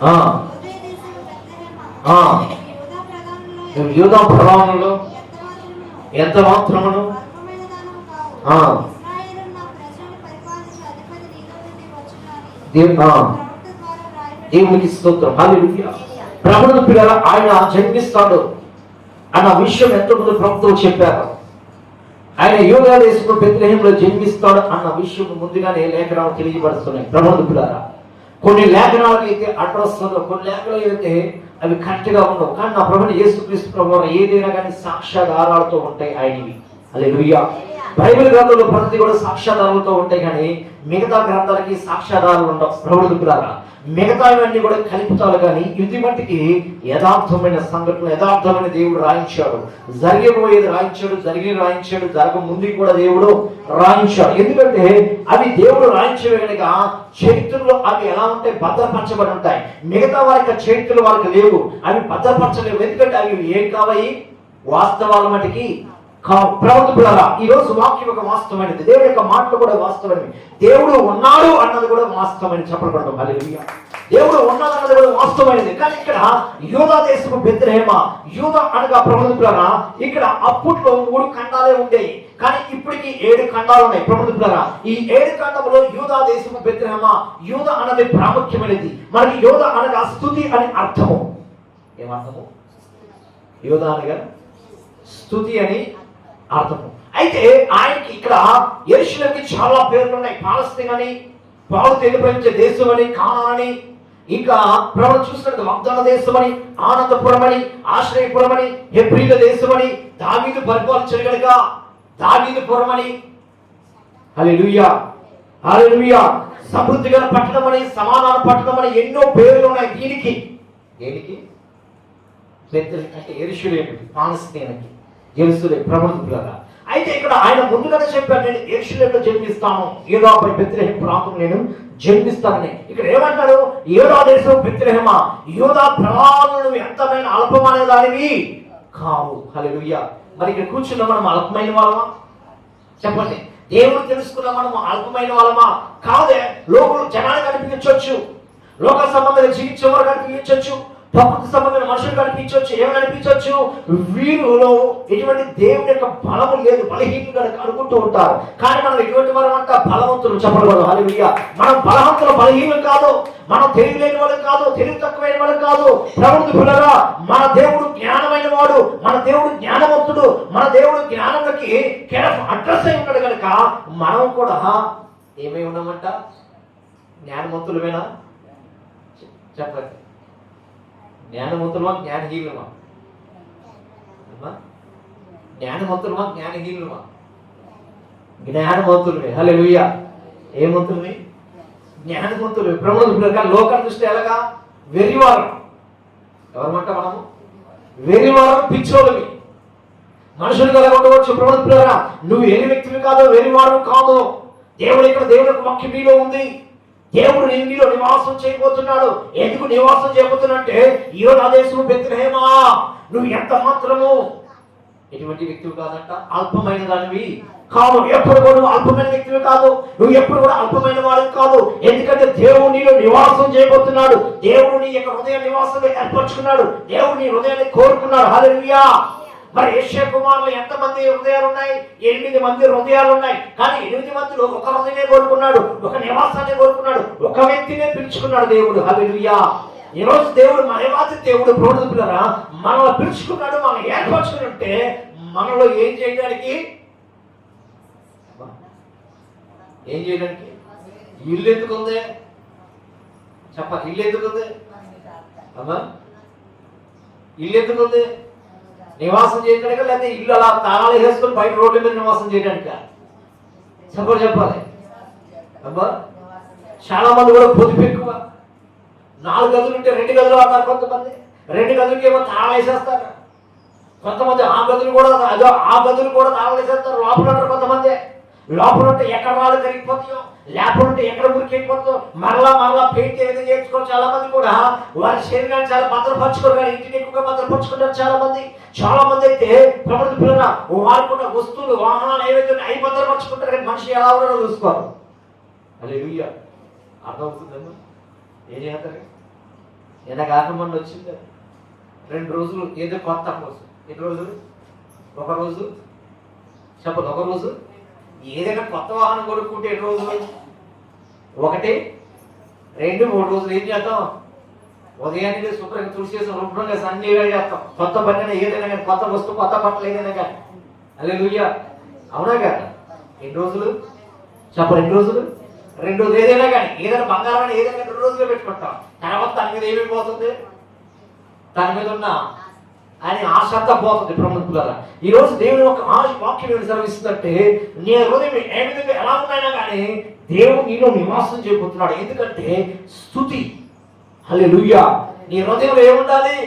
ఆ ఆ యూదా ప్రధానులు ఎంత మాత్రమును దేవునికి స్తోత్రం. హల్లెలూయా. ప్రభువుని పిల్లల ఆయన జన్మిస్తాడు అన్న విషయం ఎంతమంది ప్రవక్తలు చెప్పారు. ఆయన యూదా దేశంలో బెత్లెహేంలో జన్మిస్తాడు అన్న విషయం ముందుగానే లేఖనాలు తెలియబడుతున్నాయి. ప్రభువుని పిల్లల కొన్ని లేఖనాలకు అయితే అడ్రస్ ఉండవు, కొన్ని లేఖనాలు అయితే అవి కరెక్ట్గా ఉండవు. కానీ నా ప్రభుని యేసుక్రీస్తు ప్రభువు ఏదైనా కానీ సాక్ష్యాధారాలతో ఉంటాయి ఆయనవి. హల్లెలూయా. బైబిల్ గ్రంథంలో ప్రతి కూడా సాక్ష్యాధారాలతో ఉంటాయి, కానీ మిగతా గ్రంథాలకి సాక్ష్యాధారాలు ఉండవు. ప్రభువుని పిల్లల మిగతా ఇవన్నీ కూడా కలుపుతారు, కానీ ఇది మట్టికి యథార్థమైన సంఘటన, యథార్థమైన దేవుడు రాయించాడు. జరిగిపోయేది రాయించాడు, జరిగి రాయించాడు, జరగ ముందు కూడా దేవుడు రాయించాడు. ఎందుకంటే అవి దేవుడు రాయించేవి కనుక చరిత్రలో అవి ఎలా ఉంటాయి, భద్రపరచబడి ఉంటాయి. మిగతా వారికి చరిత్రలు వారికి లేవు, అవి భద్రపరచలేవు. ఎందుకంటే అవి ఏం కావాలి, వాస్తవాల మటుకి ప్రవక్తలారా ఈ రోజు వాక్యం ఒక వాస్తవమైనది, దేవుడి యొక్క మాటలు కూడా వాస్తవమైనవి. దేవుడు ఉన్నాడు అన్నది కూడా వాస్తవమైనది. చెప్పబడతాం. హల్లెలూయా. దేవుడు ఉన్నాడు అన్నది కూడా వాస్తవమైనది. కానీ ఇక్కడ యూదా దేశపు బెత్లెహేమ, యూదా అనగా ప్రవక్తలారా ఇక్కడ అప్పట్లో 3 ఖండాలే ఉండేవి, కానీ ఇప్పటికి 7 ఖండాలు ఉన్నాయి. ప్రవక్తలారా ఈ 7 ఖండంలో యూదా దేశపు బెత్లెహేమ, యూదా అన్నది ప్రాముఖ్యమైనది. మనకి యూదా అనగా స్తుతి అని అర్థము. ఏమర్థము? యూదా అనగా స్తుతి అని అర్థము. అయితే ఆయనకి ఇక్కడ యెరూషలేముకి చాలా పేర్లు ఉన్నాయి. పాలస్తీన్ అని, పాలు తెలిపించే దేశం అని, కానాన్ అని, ఇంకా ప్రభువు చూసినట్టు వాగ్దాన దేశం అని, ఆనందపురం అని, ఆశ్రయపురం అని, హెబ్రీల దేశం అని, దావీదు పరిపాలించిన గనుక దావీదుపురం అని. హల్లెలూయా. హల్లెలూయా. సమృద్ధి గల పట్టణం అని, సమాధాన పట్టణం అని ఎన్నో పేర్లు ఉన్నాయి దీనికి. దేనికి? అంటే యెరూషలేముకి, పాలస్తీన్కి, యెరూషలేము ప్రభువులారా. అయితే ఇక్కడ ఆయన ముందుగానే చెప్పారు, నేను యెరూషలేములో జన్మిస్తాను, యూదాపై బెత్లెహేము ప్రాంతం నేను జన్మిస్తానని. ఇక్కడ ఏమంటారు? యూదా దేశం బెత్లెహేమ, యూదా ప్రధానులు ఎంతమైన అల్పమనే దానివి కావు. హల్లెలూయా. మరి ఇక్కడ కూర్చున్న మనం అల్పమైన వాళ్ళమా? చెప్పండి. దేవుడు తెలుసుకున్న మనం అల్పమైన వాళ్ళమా? కాదే. లోకులు జనాన్ని కనిపించవచ్చు, లోక సంబంధంగా జీవించే వారు కనిపించవచ్చు, ప్రకృతి సంబంధమైన మనుషులు కనిపించవచ్చు, ఏమి కనిపించవచ్చు. వీరిలో ఎటువంటి దేవుని యొక్క బలము లేదు, బలహీనులు అనుకుంటూ ఉంటారు. కానీ మనం ఎటువంటి వారు అంట బలవంతులు. చెప్పకూడదు. హల్లెలూయా. మనం బలవంతులు, బలహీనులు కాదు, మనం తెలివి లేని వాళ్ళం కాదు, తెలివి తక్కువైన వాళ్ళం కాదు. ప్రభువు పిల్లరా, మన దేవుడు జ్ఞానమైన వాడు, మన దేవుడు జ్ఞానవంతుడు, మన దేవుడు జ్ఞానంలోకి అడ్రస్ అయి ఉన్నాడు కనుక మనం కూడా ఏమై ఉన్నామంట? జ్ఞానవంతులమేనా? చెప్పండి. జ్ఞానవంతులమా, జ్ఞానహీనులమా? జ్ఞానవంతులమా, జ్ఞానహీనులమా? జ్ఞానవంతులమే. హల్లెలూయా. ఏమంతులమే? జ్ఞానవంతులమే. ప్రభువు ప్రకారం లోక దృష్టి ఎలాగా? వెర్రివారం. ఎవరమంట మనము? వెర్రివారం, పిచ్చోళ్ళమి. మనుషులు ఎలా ఉండవచ్చు? ప్రభువు ప్రకారం నువ్వు ఏ వ్యక్తివి కాదు, వెర్రివారం కాదు. దేవుడు ఇక్కడ, దేవుడి యొక్క వాక్యం నీలో ఉంది. దేవుడు నీలో నివాసం చేయబోతున్నాడు. ఎందుకు నివాసం చేయబోతున్నంటే యూదా దేశము బెత్లెహేమ, నువ్వు ఎంత మాత్రము ఎటువంటి వ్యక్తివి కాదంట, అల్పమైన దానివి కాదు. ఎప్పుడు కూడా నువ్వు అల్పమైన వ్యక్తివి కాదు, నువ్వు ఎప్పుడు కూడా అల్పమైన వాడివి కాదు. ఎందుకంటే దేవుడు నీలో నివాసం చేయబోతున్నాడు. దేవుడు నీ యొక్క హృదయ నివాసంగా ఏర్పరచుకున్నాడు. దేవుడు నీ హృదయాన్ని కోరుకున్నాడు. హల్లెలూయా. మరి యెషయా కుమారులు ఎంతమంది హృదయాలు ఉన్నాయి? 8 మంది హృదయాలు ఉన్నాయి. కానీ 8 మందిలో ఒక హృదయమే కోరుకున్నాడు, ఒక నివాసాన్ని కోరుకున్నాడు, ఒక వ్యక్తినే పిలుచుకున్నాడు దేవుడు. హల్లెలూయా. ఈ రోజు దేవుడు మనవాది దేవుడు. ప్రభువు పిల్లరా, మనల్ని పిలుచుకున్నాడు, మనం ఏర్పరచుకుని ఉంటే మనలో ఏం చేయడానికి? ఏం చేయడానికి? ఇల్లు ఎందుకుంది? చెప్పాలి. ఇల్లు ఎందుకుంది? అమ్మా, ఇల్లు ఎందుకుంది? నివాసం చేయడానికి, లేకపోతే ఇల్లు అలా తాళాలు వేసుకొని బయట రోడ్ల మీద నివాసం చేయడానిక? చెప్పాలి. అబ్బా, చాలా మంది కూడా పొదుపు ఎక్కువ. 4 గదులు ఉంటే 2 గదులు వాడతారు కొంతమంది. 2 గదులకి ఏమో తాళాలు వేసేస్తారు కొంతమంది. ఆ గదులు కూడా తాళాలు వేసేస్తారు. లోపల ఉంటారు కొంతమంది. లోపల ఉంటే ఎక్కడ రాళ్ళు కరిగిపోతాయో, లేకపోతే ఉంటే ఎక్కడ మురికెళ్ళిపోతుందో మరలా పెయింట్ ఏదైనా చేయించుకోవాలి. చాలా మంది కూడా వారి శరీరాన్ని చాలా భద్రపరచుకోరు, కానీ ఇంటిని ఎక్కువగా భద్రపరచుకుంటారు చాలా మంది అయితే ప్రభుత్వ పిల్లల వారు కూడా వస్తువులు, వాహనాలు ఏవైతే అవి భద్రపరచుకుంటారు, కానీ మనిషి ఎలా ఉన్నారో చూసుకోరు. హల్లెలూయా. అర్థమవుతుందమ్మా? ఏం చేస్తారు? ఎలాగాక మొన్న వచ్చింది 2 రోజులు ఏదో కొత్త కోసం. ఎన్ని రోజులు? ఒక రోజు చెప్పదు. ఒక రోజు ఏదైనా కొత్త వాహనం కొనుక్కుంటే ఎన్ని రోజులు? 1, 2, 3 రోజులు ఏం చేద్దాం? ఉదయాన్నే శుభ్రంగా తుడిచేసి శుభ్రంగా అన్ని చేస్తాం. కొత్త బండి ఏదైనా కానీ, కొత్త వస్తువు, కొత్త బట్టలు ఏదైనా కానీ. హల్లెలూయా. అవునా కదా? ఎన్ని రోజులు చెప్పరు? 2 రోజులు. 2 రోజులు ఏదైనా కానీ, ఏదైనా బంగారం ఏదైనా 2 రోజులు పెట్టుకుంటాం. తర్వాత దాని మీద ఏమైపోతుంది? దాని మీద ఉన్న అని ఆశ అంతా పోతుంది. ప్రముఖులారా, ఈ రోజు దేవుని ఒక వాక్యం ఏమి సెలవిస్తుందంటే, నీ హృదయం ఏ విధంగా ఎలా ఉన్నాయినా కానీ దేవుడు నీలో నివాసం చేయబోతున్నాడు. ఎందుకంటే స్తుతి. హల్లెలూయా. నీ హృదయంలో ఏముండాలి?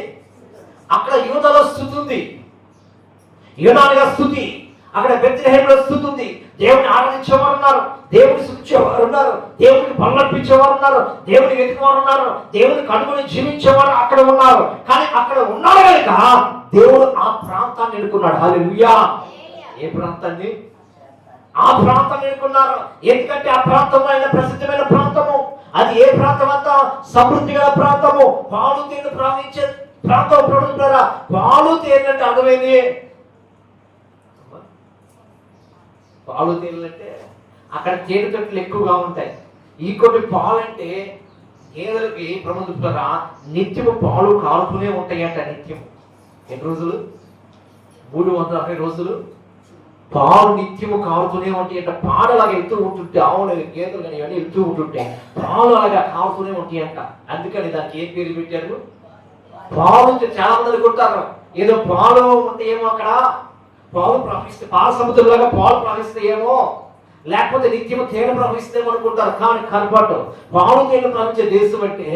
అక్కడ యూదాలో స్తుతి ఉంది, యూనానిగా స్తుతి, అక్కడ బెత్లెహేములో స్తుతి ఉంది. దేవుని ఆరాధించేవారు ఉన్నారు, దేవుని స్తుతించేవారు ఉన్నారు, దేవునికి బలర్పించేవారు ఉన్నారు, దేవుని వెతికేవారు ఉన్నారు, దేవుని కనుగొని జీవించేవారు అక్కడ ఉన్నారు. కానీ అక్కడ ఉన్నారు కనుక దేవుడు ఆ ప్రాంతాన్ని ఎన్నుకున్నాడు. హల్లెలూయా. ఏ ప్రాంతాన్ని? ఆ ప్రాంతాన్ని ఎన్నుకున్నారు. ఎందుకంటే ఆ ప్రాంతంలో ఆయన ప్రసిద్ధమైన ప్రాంతము. అది ఏ ప్రాంతం అంతా? సమృద్ధి గల ప్రాంతము, పాలు తేనె ప్రవహించే ప్రాంతం. ప్రభుత్వారా, పాలు తేనె అంటే అర్థమైంది. పాలు తేనెలంటే అక్కడ తేనె తొట్టులు ఎక్కువగా ఉంటాయి. ఇంకోటి పాలు అంటే గేదెలకి ప్రభుత్వారా నిత్యము పాలు కారుతూనే ఉంటాయంట. నిత్యం ఎన్ని రోజులు? 360 రోజులు పాలు నిత్యము కారుతూనే ఉంటాయంట. పాలు అలాగా వెళ్తూ ఉంటుంటే, ఆవులు గేదెలు కానీ ఇవన్నీ వెళ్తూ ఉంటుంటే పాలు అలాగా కారుతూనే ఉంటాయంట. అందుకని దానికి ఏం పేరు పెట్టారు? పాలు. చాలా మంది అనుకుంటారు ఏదో పాలు ఉంటే ఏమో అక్కడ పాలు ప్రవహిస్తే, పాల సముద్రంలాగా పాలు ప్రవహిస్తే ఏమో, లేకపోతే నిత్యము తేనె ప్రవహిస్తేమో అనుకుంటారు. కానీ కనపడ్డు. పాలు తేనె ప్రవహించే దేశం అంటే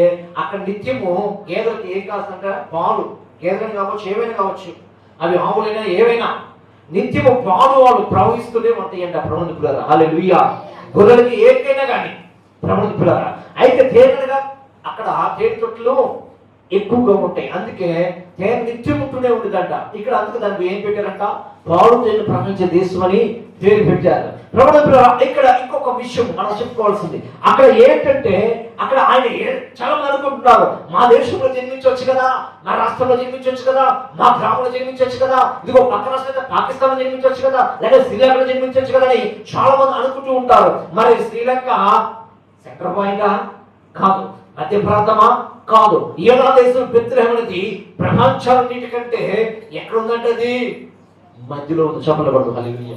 అక్కడ నిత్యము గేదెలకు ఏం కావాల్సిందంటే పాలు. గేదెలు కావచ్చు, ఏమైనా కావచ్చు, అవి ఆవులైనా ఏవైనా నిత్యము పాలు వాళ్ళు ప్రవహిస్తూనే ఉంటాయంట. ప్రభుని పిల్లరా, హల్లెలూయా. గొర్రెలకి ఏకైనా కానీ ప్రభుని పిల్లరా. అయితే తేనెగా అక్కడ తేనె తొట్టులు ఎక్కువగా ఉంటాయి. అందుకే తేనె నిత్యం ఉంటూనే ఉంటుందంట. ఇక్కడ అందుకే దానికి ఏం పెట్టారంట? పాలు తేనె ప్రవహించే దేశం అని పేరు పెట్టారు. ప్రభుని పిల్లరా, ఇక్కడ ఇంకొక విషయం మనం చెప్పుకోవాల్సింది. అక్కడ ఏంటంటే అక్కడ ఆయన చాలా మంది అనుకుంటున్నారు, మా దేశంలో జన్మించవచ్చు కదా, నా రాష్ట్రంలో జన్మించవచ్చు కదా, మా గ్రామంలో జన్మించవచ్చు కదా, ఇదిగో పక్క రాష్ట్రం పాకిస్తాన్లో జన్మించవచ్చు కదా, లేదా శ్రీలంకలో జన్మించవచ్చు కదా అని చాలా మంది అనుకుంటూ ఉంటారు. మరి శ్రీలంక సెంటర్ పాయింటా? కాదు. మధ్య ప్రాంతమా? కాదు. యూదా దేశం బెత్లెహేము అనేది ప్రపంచాలన్నిటికంటే ఎక్కడ ఉందంటే అది మధ్యలో ఉంది. చెప్పలబడదు. హల్లెలూయా.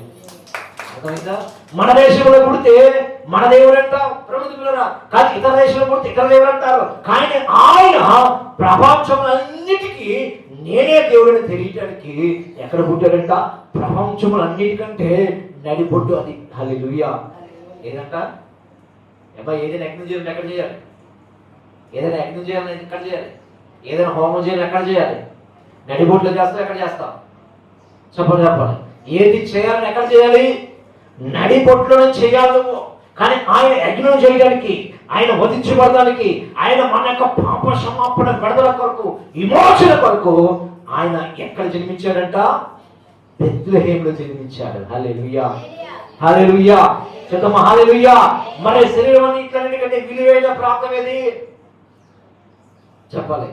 అర్థమైందా? మన దేశంలో పుడితే మన దేవుడు అంటాం ప్రభుత్వ, కానీ ఇతర దేశంలో పుడితే ఇతర దేవుడు అంటారు. కానీ ఆయన ప్రపంచములన్నిటికీ నేనే దేవుడిని తెలియటానికి ఎక్కడ పుట్టాడంట? ప్రపంచములన్నిటికంటే నడిబొట్టు అది. హల్లెలూయా. ఏదంట? ఏదైనా యజ్ఞం చేయాలి ఎక్కడ చేయాలి? ఏదైనా యజ్ఞం చేయాలని ఎక్కడ చేయాలి? ఏదైనా హోమం చేయాలి ఎక్కడ చేయాలి? నడిబొట్లో చేస్తాం, ఎక్కడ చేస్తాం? చెప్పండి. ఏది చేయాలని ఎక్కడ చేయాలి? నడిబొట్లోనే చేయాలి నువ్వు. కానీ ఆయన యజ్ఞం చేయడానికి, ఆయన వధించబడడానికి, ఆయన మన యొక్క పాప క్షమాపణ విడుదల కొరకు, విమోచన కొరకు ఆయన ఎక్కడ జన్మించాడంట? బెత్లెహేములో జన్మించాడు. హల్లెలూయా. హల్లెలూయా. చెప్తామా? హల్లెలూయా. మరి శరీరం అన్నిటికంటే విలువైన ప్రాంతం ఏది? చెప్పాలి.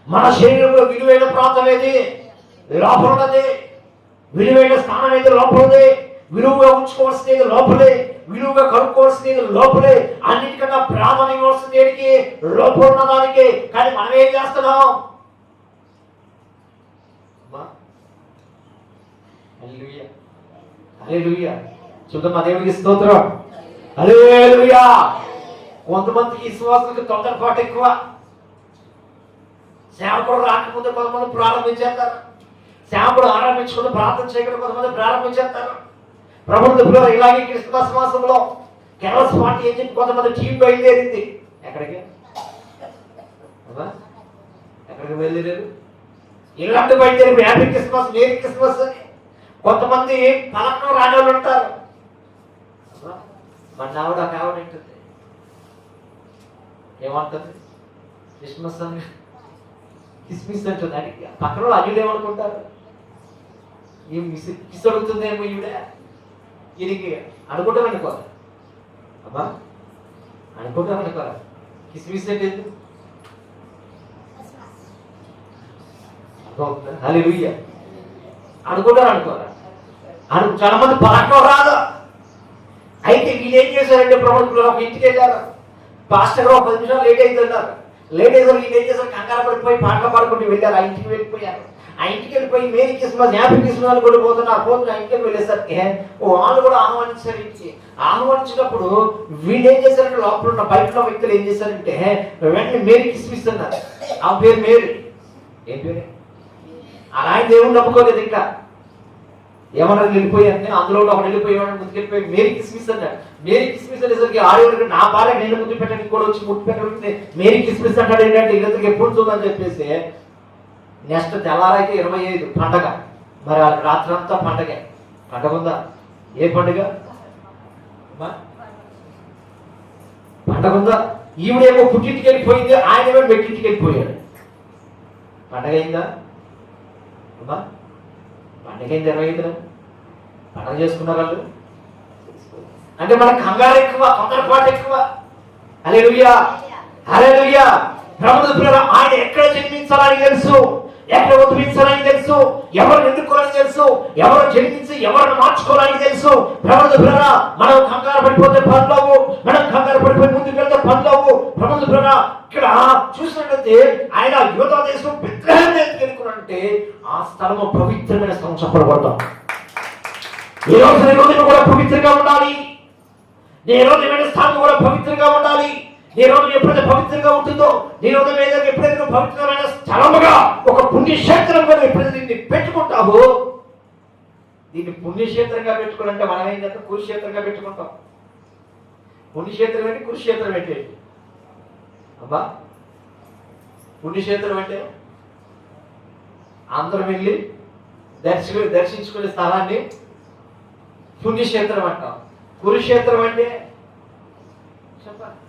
మన శరీరంలో విలువైన ప్రాంతం ఏది? లోపల ఉన్నది. విలువైన స్థానం ఏది? లోపలదే. విలువగా ఉంచుకోవాల్సింది లోపలే, విలువగా కనుక్కోవాల్సింది లోపలే. అన్నిటికన్నా ప్రాధాన్యం ఇవ్వాల్సింది దేనికి? లోపల ఉన్న దానికి. కానీ మనం ఏం చేస్తున్నాం? హల్లెలూయా. హల్లెలూయా. చూద్దాం. దేవునికి స్తోత్రం. హల్లెలూయా. కొంతమందికి విశ్వాసానికి తొందరపాటు ఎక్కువ. సేవకుడు రాకముందు కొంతమంది ప్రారంభించేస్తారు, సేవకుడు ఆరంభించుకుంటూ ప్రార్థన చేయకుండా కొంతమంది ప్రారంభించేస్తారు. ప్రభుత్వంలో ఇలాగే క్రిస్మస్ మాసంలో కెరస్ పార్టీ అని చెప్పి కొంతమంది టీం బయలుదేరింది. ఎక్కడికి? ఎక్కడికి బయలుదేరారు? ఇలాంటి బయలుదేరి హ్యాపీ క్రిస్మస్, మేరీ క్రిస్మస్ అని. కొంతమంది పలకం రాజాలు ఉంటారు. మన ఆవిడ కావడంటుంది, ఏమంటుంది? క్రిస్మస్ అని కిస్మిస్ అంటుంది. అని పక్కన అల్లుడు ఏమనుకుంటారు? ఏం కిస్ అడుగుతుందేమో ఈవిడ, ఈయనకి అనుకుంటామనుకోరు. అబ్బా అనుకుంటామనుకోరా? కిస్మిస్ అంటే హల్లెలూయా. అనుకోరా చాలా మంది పలకం రాదు. అయితే వీళ్ళు ఏం చేశారంటే ప్రముఖులు ఒక ఇంటికి వెళ్ళారు. పాస్టర్ గారు 10 నిమిషాలు లేట్ అవుతున్నారు. లేట్ అయితే వీళ్ళు ఏం చేశారు, కంగారు పడిపోయి పాటలు పాడుకుంటూ వెళ్ళారు. ఆ ఇంటికి వెళ్ళిపోయారు. ఆ ఇంటికి వెళ్ళిపోయి మేరీ క్రిస్మస్ హ్యాపీ క్రిస్మస్ కూడా పోతున్నారు. ఆ ఇంటికి వెళ్ళేసరికి వాళ్ళు కూడా ఆహ్వానించారు. ఇంటికి ఆహ్వానించినప్పుడు వీళ్ళు ఏం చేశారంటే లోపల ఉన్న బయట ఉన్న వ్యక్తులు ఏం చేశారంటే వెంటనే మేరీ క్రిస్మస్ అన్నారు. ఆ పేరు మేరీ. ఏం పేరు? అలా దేవుడు నమ్ముకోలేదు. ఇంకా ఏమన్నా వెళ్ళిపోయాను, అందులో ఒకటి వెళ్ళిపోయాడు, ముందుకెళ్ళిపోయి మేరీ కిస్మిస్ అన్నాడు. మేరీ కిస్మిస్ అనేసరికి ఆడేవాడికి నా భార్య నేను ముద్దు పెట్టడానికి కూడా వచ్చి ముద్దు పెట్టడానికి మేరీ కిస్మిస్ అంటాడు ఏంటంటే ఇద్దరికి ఎప్పుడు చూద్దని చెప్పేసి నెక్స్ట్ తెల్లారైతే 25 పండగ. మరి వాళ్ళకి రాత్రి అంతా పండగే. పండగ ఉందా? ఏ పండుగ? పండగ ఉందా? ఈవిడేమో పుట్టింటికి వెళ్ళిపోయింది, ఆయనేమో మెట్టింటికి వెళ్ళిపోయాడు. పండగ అయిందా అమ్మా? పండగ అయింది 25. పండగ చేసుకున్నారు వాళ్ళు. అంటే మనకు కంగారు ఎక్కువ, తొందరపాటు ఎక్కువ. హల్లెలూయా, హల్లెలూయా. ప్రభువుల ఆయన ఎక్కడ జన్మించాలని తెలుసు, ఎక్కడ ఉద్భవించాలని తెలుసు, ఎవరు ఎన్నుకోవాలని తెలుసు, ఎవరు జన్మించి ఎవరిని మార్చుకోవాలని తెలుసు. ప్రభువుల మనం కంగారు పడిపోతే పనులవు, మనం కంగారు పడిపోయి ముందుకు వెళ్తే పనులవు. ప్రభువుల ఇక్కడ చూసినట్లయితే ఆయన యూదా దేశం బెత్లెహేం ఎన్నుకున్నాడంటే ఆ స్థలము పవిత్రమైన స్థలం చెప్పబడతాం. ఈ రోజు కూడా పవిత్రంగా ఉండాలి. నీ రోజు స్థానం కూడా పవిత్రంగా ఉండాలి. నీ రోజు ఎప్పుడైతే పవిత్రంగా ఉంటుందో, నీ రోజు ఎప్పుడైతే పవిత్రమైన స్థలముగా ఒక పుణ్యక్షేత్రంగా ఎప్పుడైతే దీన్ని పెట్టుకుంటావో, దీన్ని పుణ్యక్షేత్రంగా పెట్టుకోవాలంటే మనం ఏం చేస్తాం? కురుక్షేత్రంగా పెట్టుకుంటాం. పుణ్యక్షేత్రం ఏంటి, కురుక్షేత్రం ఏంటి అబ్బా? పుణ్యక్షేత్రం అంటే అందరం వెళ్ళి దర్శించుకునే స్థలాన్ని పుణ్యక్షేత్రం అంటాం. కురుక్షేత్రం అంటే చెప్పండి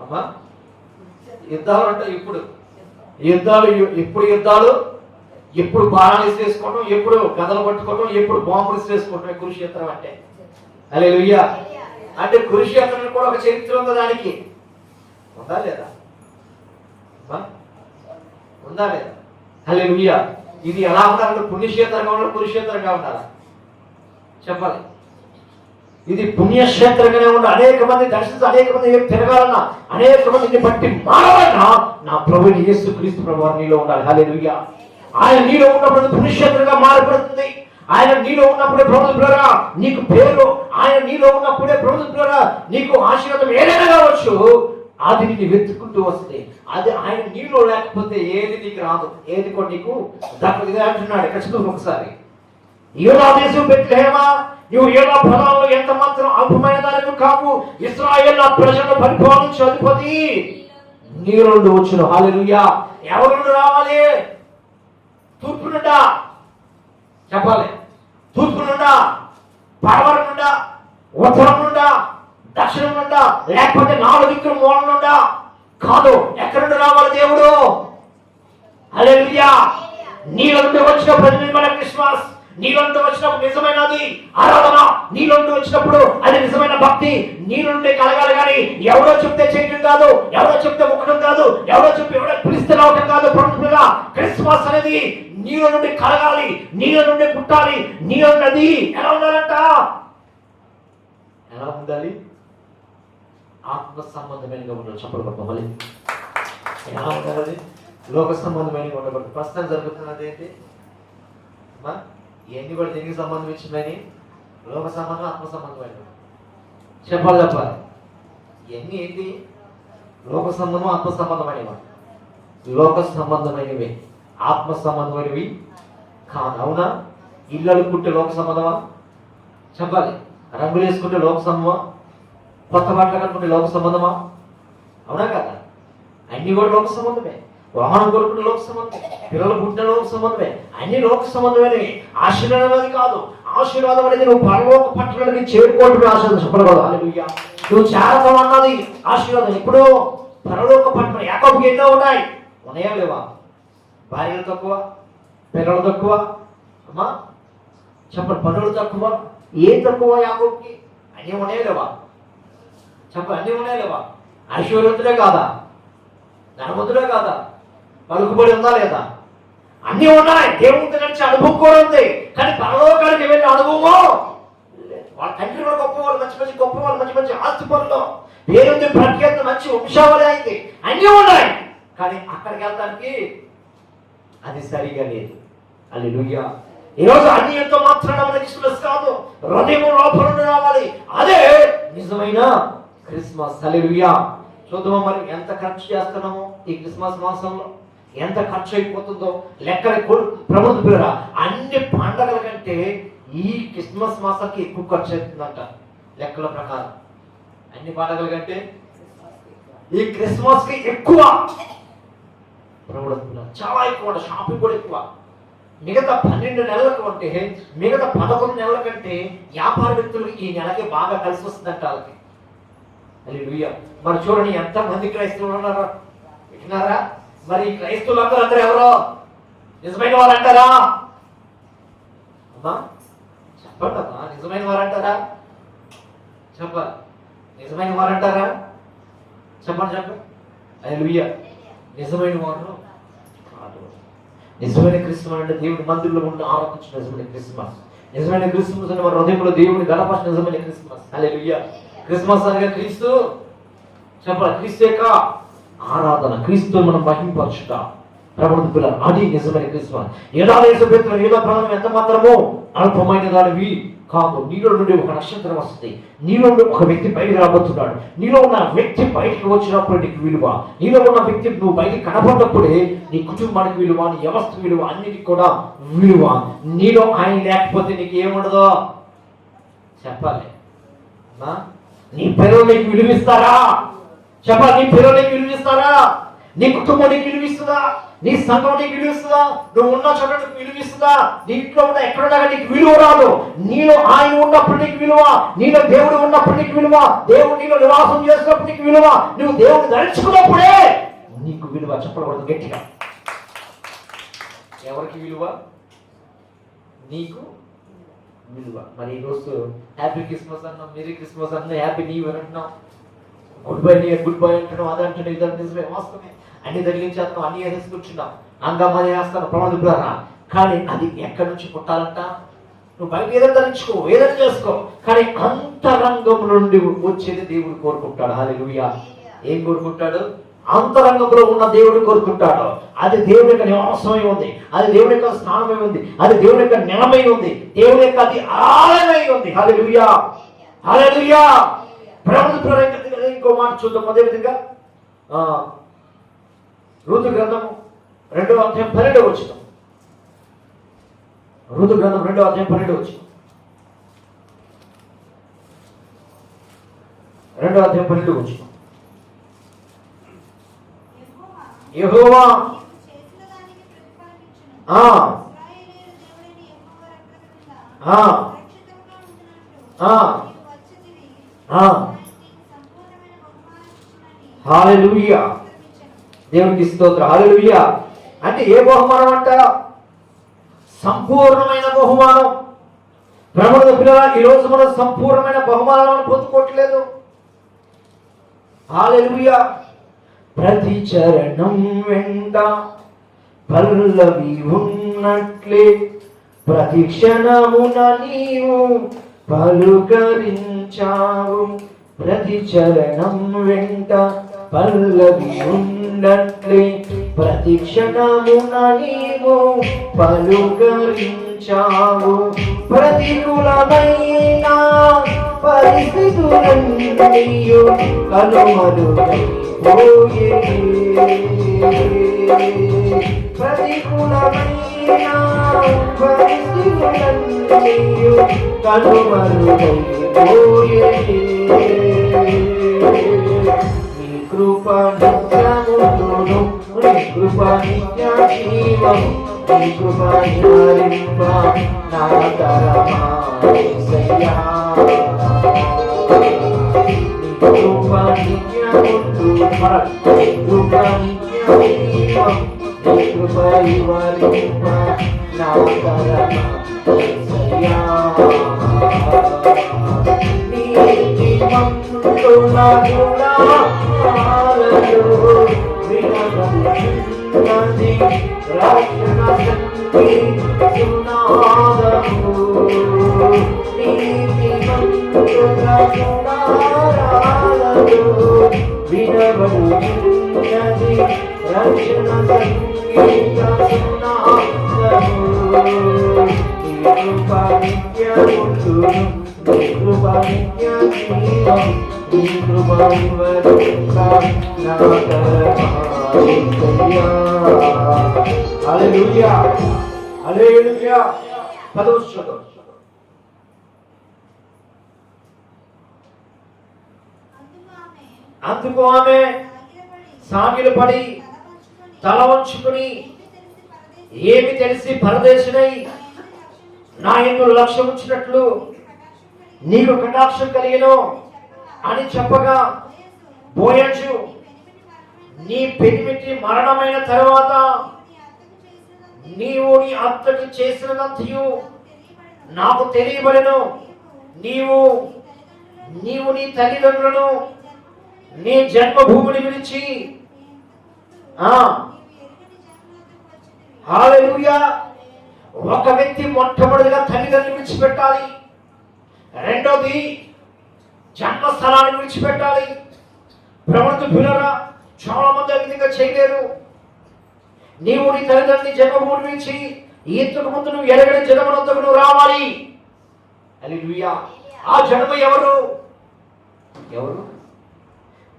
అమ్మా? యుద్ధాలు అంటే ఇప్పుడు యుద్ధాలు, ఎప్పుడు బాణాలు వేసుకోవటం, ఎప్పుడు గదలు పట్టుకోవటం, ఎప్పుడు బాంబులు వేసుకోవటం కురుక్షేత్రం అంటే. హల్లెలూయా. అంటే కురుక్షేత్రం కూడా ఒక చరిత్ర ఉంది. దానికి ఉందా లేదా? ఉందా లేదా? హల్లెలూయా. ఇది ఎలా ఉండాలంటే పుణ్యక్షేత్రంగా ఉండాలి, కురుక్షేత్రంగా ఉండాలి చెప్పాలి. ఇది పుణ్యక్షేత్రంగానే ఉండాలి. అనేక మంది దర్శించి, అనేక మంది తిరగాలన్నా, అనేక మందిని బట్టి మారాలన్నా నా ప్రభుని యేసుక్రీస్తు ప్రభువు నీలో ఉండాలి. హల్లెలూయా. ఆయన నీలో ఉన్నప్పుడు పుణ్యక్షేత్రంగా మారిపడుతుంది. ఆయన నీలో ఉన్నప్పుడే ప్రభువులారా నీకు పేరు, ఆయన నీలో ఉన్నప్పుడే ప్రభువులారా నీకు ఆశీర్వాదం ఏదైనా కావచ్చు, అది నిన్ను వెతుక్కుంటూ వస్తుంది. అది ఆయన నీలో లేకపోతే ఏది నీకు రాదు, ఏది కూడా నీకు దక్కదు. ఇదే అంటున్నాడు ఇక్కడ చదువు ఒకసారి. యూదా దేశం బెత్లెహేమా, నువ్వు యూదా ఫలాల్లో ఎంత మాత్రం అల్పమైన దానివి కావు, ఇశ్రాయేలు ప్రజలను పరిపాలించు అధిపతి నీ నుండి వచ్చును. హల్లెలూయా. ఎవరి నుండి రావాలి? తూర్పు నుండా చెప్పాలి, తూర్పు నుండా, పడమర నుండా, ఉత్తరం నుండా, దక్షిణం నుండా, లేకపోతే 4 దిక్కుల మూల నుండా కాదు. ఎక్కడి నుండి రావాలి దేవుడు? హల్లెలూయా. నీలో నుండి వచ్చిన ప్రతినిధి క్రిస్మస్, నీలో నుండి వచ్చినప్పుడు నిజమైనది ఆరాధన, నీలో నుండి వచ్చినప్పుడు అది నిజమైన భక్తి నీలో నుండి కలగాలి. కానీ ఎవరో చెప్తే చేయటం కాదు, ఎవరో చెప్తే మొక్కడం కాదు, ఎవరో చెప్పి ఎవరో పిలిస్తే రావటం కాదు. ప్రభువుగా క్రిస్మస్ అనేది నీలో నుండి కలగాలి, నీలో నుండి పుట్టాలి. నీలో ఉన్నది ఎలా ఉండాలంట? ఎలా ఉండాలి? ఆత్మ సంబంధమైనగా ఉండాలి. చెప్పబడతాం మళ్ళీ. ఎలా ఉండాలి? లోక సంబంధమైనగా ఉండకూడదు. ప్రస్తుతం జరుగుతున్నది ఏంటి? ఇవన్నీ కూడా దేనికి సంబంధించిందని? లోక సంబంధం, ఆత్మ సంబంధమైన చెప్పాలి. ఇవన్నీ ఏంటి? లోక సంబంధం, ఆత్మ సంబంధమైనవి. లోక సంబంధమైనవి, ఆత్మ సంబంధమైనవి కాదు. అవునా? ఇల్లు అడుక్కుంటే లోక సంబంధమా? చెప్పాలి. రంగులు వేసుకుంటే లోక సంబంధమా? కొత్త బట్టలు కనుకుంటే లోక సంబంధమా? అవునా కదా? అన్ని కూడా లోక సంబంధమే. వాహనం కొనుక్కుంటే లోక సంబంధమే, పిల్లలు పుట్టిన లోక సంబంధమే, అన్ని లోక సంబంధమైనవి. ఆశీర్వాదం అనేది కాదు. ఆశీర్వాదం అనేది నువ్వు పరలోక పట్టణానికి చేరుకోవటమే ఆశీర్వాదం. చెప్పలేదు. హల్లెలూయా. నువ్వు చేరతావు అన్నది ఆశీర్వాదం. ఇప్పుడు పరలోక పట్టణం యాకోబుకి ఎన్నో ఉన్నాయి. ఉన్నాయా లేవా? భార్యలు తక్కువ, పిల్లలు తక్కువ, అమ్మా చెప్పండి, పనులు తక్కువ. ఏం తక్కువ యాకోబుకి? అన్నీ ఉన్నాయా లేవా? చెప్పండి, అన్నీ ఉన్నాయా లేవా? ఐశ్వర్యవంతుడే కాదా? ధనవంతుడే కాదా? పలుకుబడి ఉందా లేదా? అన్నీ ఉన్నాయి, దేవుడితో నడిచే అనుభవం కూడా ఉంది, కానీ పరలోకానికి వెళ్ళే అనుభవమో వాళ్ళ తండ్రి కూడా గొప్పవాళ్ళు, మంచి మంచి గొప్పవాళ్ళు, మంచి మంచి ఆస్తి పనులు, పేరుంది, ప్రఖ్యాత, మంచి వంశావళి అయింది, అన్నీ ఉన్నాయి, కానీ అక్కడికి వెళ్తానికి అది సరిగా లేదు. హల్లెలూయా. ఈరోజు అన్ని ఎంతో మాత్రాన మనకి ఇష్టం కాదు, హృదయం లోపల రావాలి, అదే నిజమైన క్రిస్మస్. హల్లెలూయా. చూద్దామా మరి ఎంత ఖర్చు చేస్తున్నామో ఈ క్రిస్మస్ మాసంలో, ఎంత ఖర్చు అయిపోతుందో లెక్కల ప్రభుత్వ పేరు. అన్ని పండగల కంటే ఈ క్రిస్మస్ మాసానికి ఎక్కువ ఖర్చు అవుతుందంట లెక్కల ప్రకారం. అన్ని పండగల కంటే ఈ క్రిస్మస్ కి ఎక్కువ ప్రభుత్వ చాలా ఎక్కువ, షాపింగ్ కూడా ఎక్కువ. మిగతా 12 నెలలకు అంటే మిగతా 11 నెలల కంటే వ్యాపార వ్యక్తులకు ఈ నెలకి బాగా కలిసి వస్తుందంట వాళ్ళకి. హల్లెలూయా. మరి చూడండి ఎంతమంది క్రైస్తవులు ఉన్నారా, వింటున్నారా? మరి క్రైస్తవులందరూ అందరూ ఎవరో నిజమైన వారు అంటారా? అమ్మా చెప్పండి అమ్మా, నిజమైన వారు అంటారా? చెప్పాలి, నిజమైన వారు అంటారా? చెప్పండి చెప్పండి. హల్లెలూయా. నిజమైన వారు కాదు. నిజమైన క్రిస్మస్ అంటే దేవుడి మందిరంలో ఉండి ఆరాధించిన నిజమైన క్రిస్మస్. నిజమైన క్రిస్మస్ అంటే మన హృదయంలో దేవుని గణపరిచిన నిజమైన క్రిస్మస్. హల్లెలూయా. క్రిస్మస్ అనగా క్రీస్తు, చెప్పాలి, క్రీస్తు యొక్క ఆరాధన, క్రీస్తు మనం మహింపరచుట. ప్రభుత్వ పిల్లలు, అది నిజమైన క్రిస్మస్. ఏదో దేశపెత్తులు ఏదో ప్రాణం ఎంత మాత్రమో అల్పమైన దానివి కాదు. నీలో నుండి ఒక నక్షత్రం వస్తుంది, నీలో నుండి ఒక వ్యక్తి బయటకు రాబోతున్నాడు. నీలో ఉన్న వ్యక్తి బయటకు వచ్చినప్పుడు నీకు విలువ, నీలో ఉన్న వ్యక్తి నువ్వు బయటికి కనపడినప్పుడే నీ కుటుంబానికి విలువ, నీ వ్యవస్థ విలువ, అన్నిటికి కూడా విలువ. నీలో ఆయన లేకపోతే నీకు ఏముండదో చెప్పాలి. నీ పిల్లలు నీకు విలువిస్తారా? చెప్పాలి, నీ పిల్లలు నీకు విలువిస్తారా? నీ కుటుంబం నీకు విలువిస్తుందా? నీ సంఘం నీకు విలువిస్తుందా? నువ్వు ఉన్న చోట నీకు విలువిస్తుందా? నీ ఇంట్లో ఉన్న ఎక్కడున్నా నీకు విలువ రాదు. నీలో ఆయన ఉన్నప్పుడు నీకు విలువ, నీలో దేవుడు ఉన్నప్పుడు నీకు విలువ, దేవుడు నీలో నివాసం చేసినప్పుడు నీకు విలువ, నువ్వు దేవుడిని ధరించుకున్నప్పుడే నీకు విలువ. చెప్పకూడదు గట్టిగా. ఎవరికి విలువ? నీకు విలువ. మరి ఈరోజు హ్యాపీ క్రిస్మస్ అన్నాం, మెరీ క్రిస్మస్ అన్నా, హ్యాపీ న్యూ ఇయర్ అంటున్నాం, good bye new year, good bye అంటున్నాం, అది అంటున్నాం, ఇది నిజమే, వాస్తవమే. అన్ని తగిలించేస్తున్నాం, అన్ని వేసేసి కూర్చున్నాం, అంగమ్మని వేస్తాను ప్రమాదిపురారా. కానీ అది ఎక్కడి నుంచి పుట్టాలంట? నువ్వు బయట ఏదైనా ధరించుకో, ఏదైనా చేసుకో, కానీ అంతరంగం నుండి వచ్చేది దేవుడు కోరుకుంటాడు. హల్లెలూయా. ఏం కోరుకుంటాడు? అంతరంగంలో ఉన్న దేవుడు కోరుకుంటాడు. అది దేవుని యొక్క నివాసమై ఉంది, అది దేవుని యొక్క స్నానమై ఉంది, అది దేవుని యొక్క నిలమై ఉంది, దేవుని యొక్క అది ఆలయమై ఉంది. హల్లెలూయా. హల్లెలూయా. ప్రభుత్వ ఇంకో మాట చూద్దాం. అదేవిధంగా ఋతు గ్రంథము 2వ అధ్యాయం 12వ వచనం. ఋతు గ్రంథం 2వ అధ్యాయం 12వ వచనం. 2వ అధ్యాయం 12వ వచనం. యెహోవా హల్లెలూయా. దేవునికి స్తోత్రం. హల్లెలూయా. అంటే ఏ బహుమానం అంట? సంపూర్ణమైన బహుమానం. ప్రభుత్వ పిల్లల, ఈరోజు మనం సంపూర్ణమైన బహుమానాలను పొందుకోవట్లేదు. హల్లెలూయా. ప్రతి చరణం వెంట పల్లవి ఉన్నట్లే ప్రతి క్షణమున నీవు పలుకరించావు. ప్రతి చరణం వెంట పల్లవి ఉన్నట్లే ప్రతి క్షణమున నీవు పలుకరించావు. ప్రతికూలమైన పరిస్థితులన్నీయు కనుమరుగైపోయే. ప్రతికూలమైన పరిస్థితులన్నీయు కనుమరుగైపోయే. నీ కృప నిత్యమును, నీ కృప నిత్య జీవము, నీ కృప నివారింప నా తరమా యేసయ్యా. నీ కృప నిత్యమును, నీ కృప నిత్య జీవము, నీ కృప నివారింప నా తరమా యేసయ్యా. నీ జీవముతో నా గుణాలను వినగలుగుతున్నది రక్షణ హల్లెలూయా హల్లెలూయా. 10వ వచనం. అందుకు ఆమె సాగిలపడి తల వంచుకుని, ఏమి తెలిసి పరదేశుడై నా యందు లక్ష్యం ఉంచినట్లు నీకు కటాక్షం కలిగెను అని చెప్పగా, బోయజు నీ పెనిమిటి మరణమైన తరువాత నీవు నీ అత్తకు చేసినదంతయు నాకు తెలియబడెను. నీవు నీ తల్లిదండ్రులను నీ జన్మభూమిని విడిచి హల్లెలూయా. ఒక వ్యక్తి మొట్టమొదటిగా తల్లిదండ్రులు విడిచిపెట్టాలి. రెండోది జన్మస్థలాన్ని విడిచిపెట్టాలి. ప్రవృత్తి పిల్లరా చాలా మంది ఆ విధంగా చేయలేరు. నీవు నీ తల్లిదండ్రుని జన్మభూమిని విడిచి ఇంతకు ముందు నువ్వు ఎరగని జన్మనంతకు నువ్వు రావాలి. హల్లెలూయా. ఆ జన్మ ఎవరు?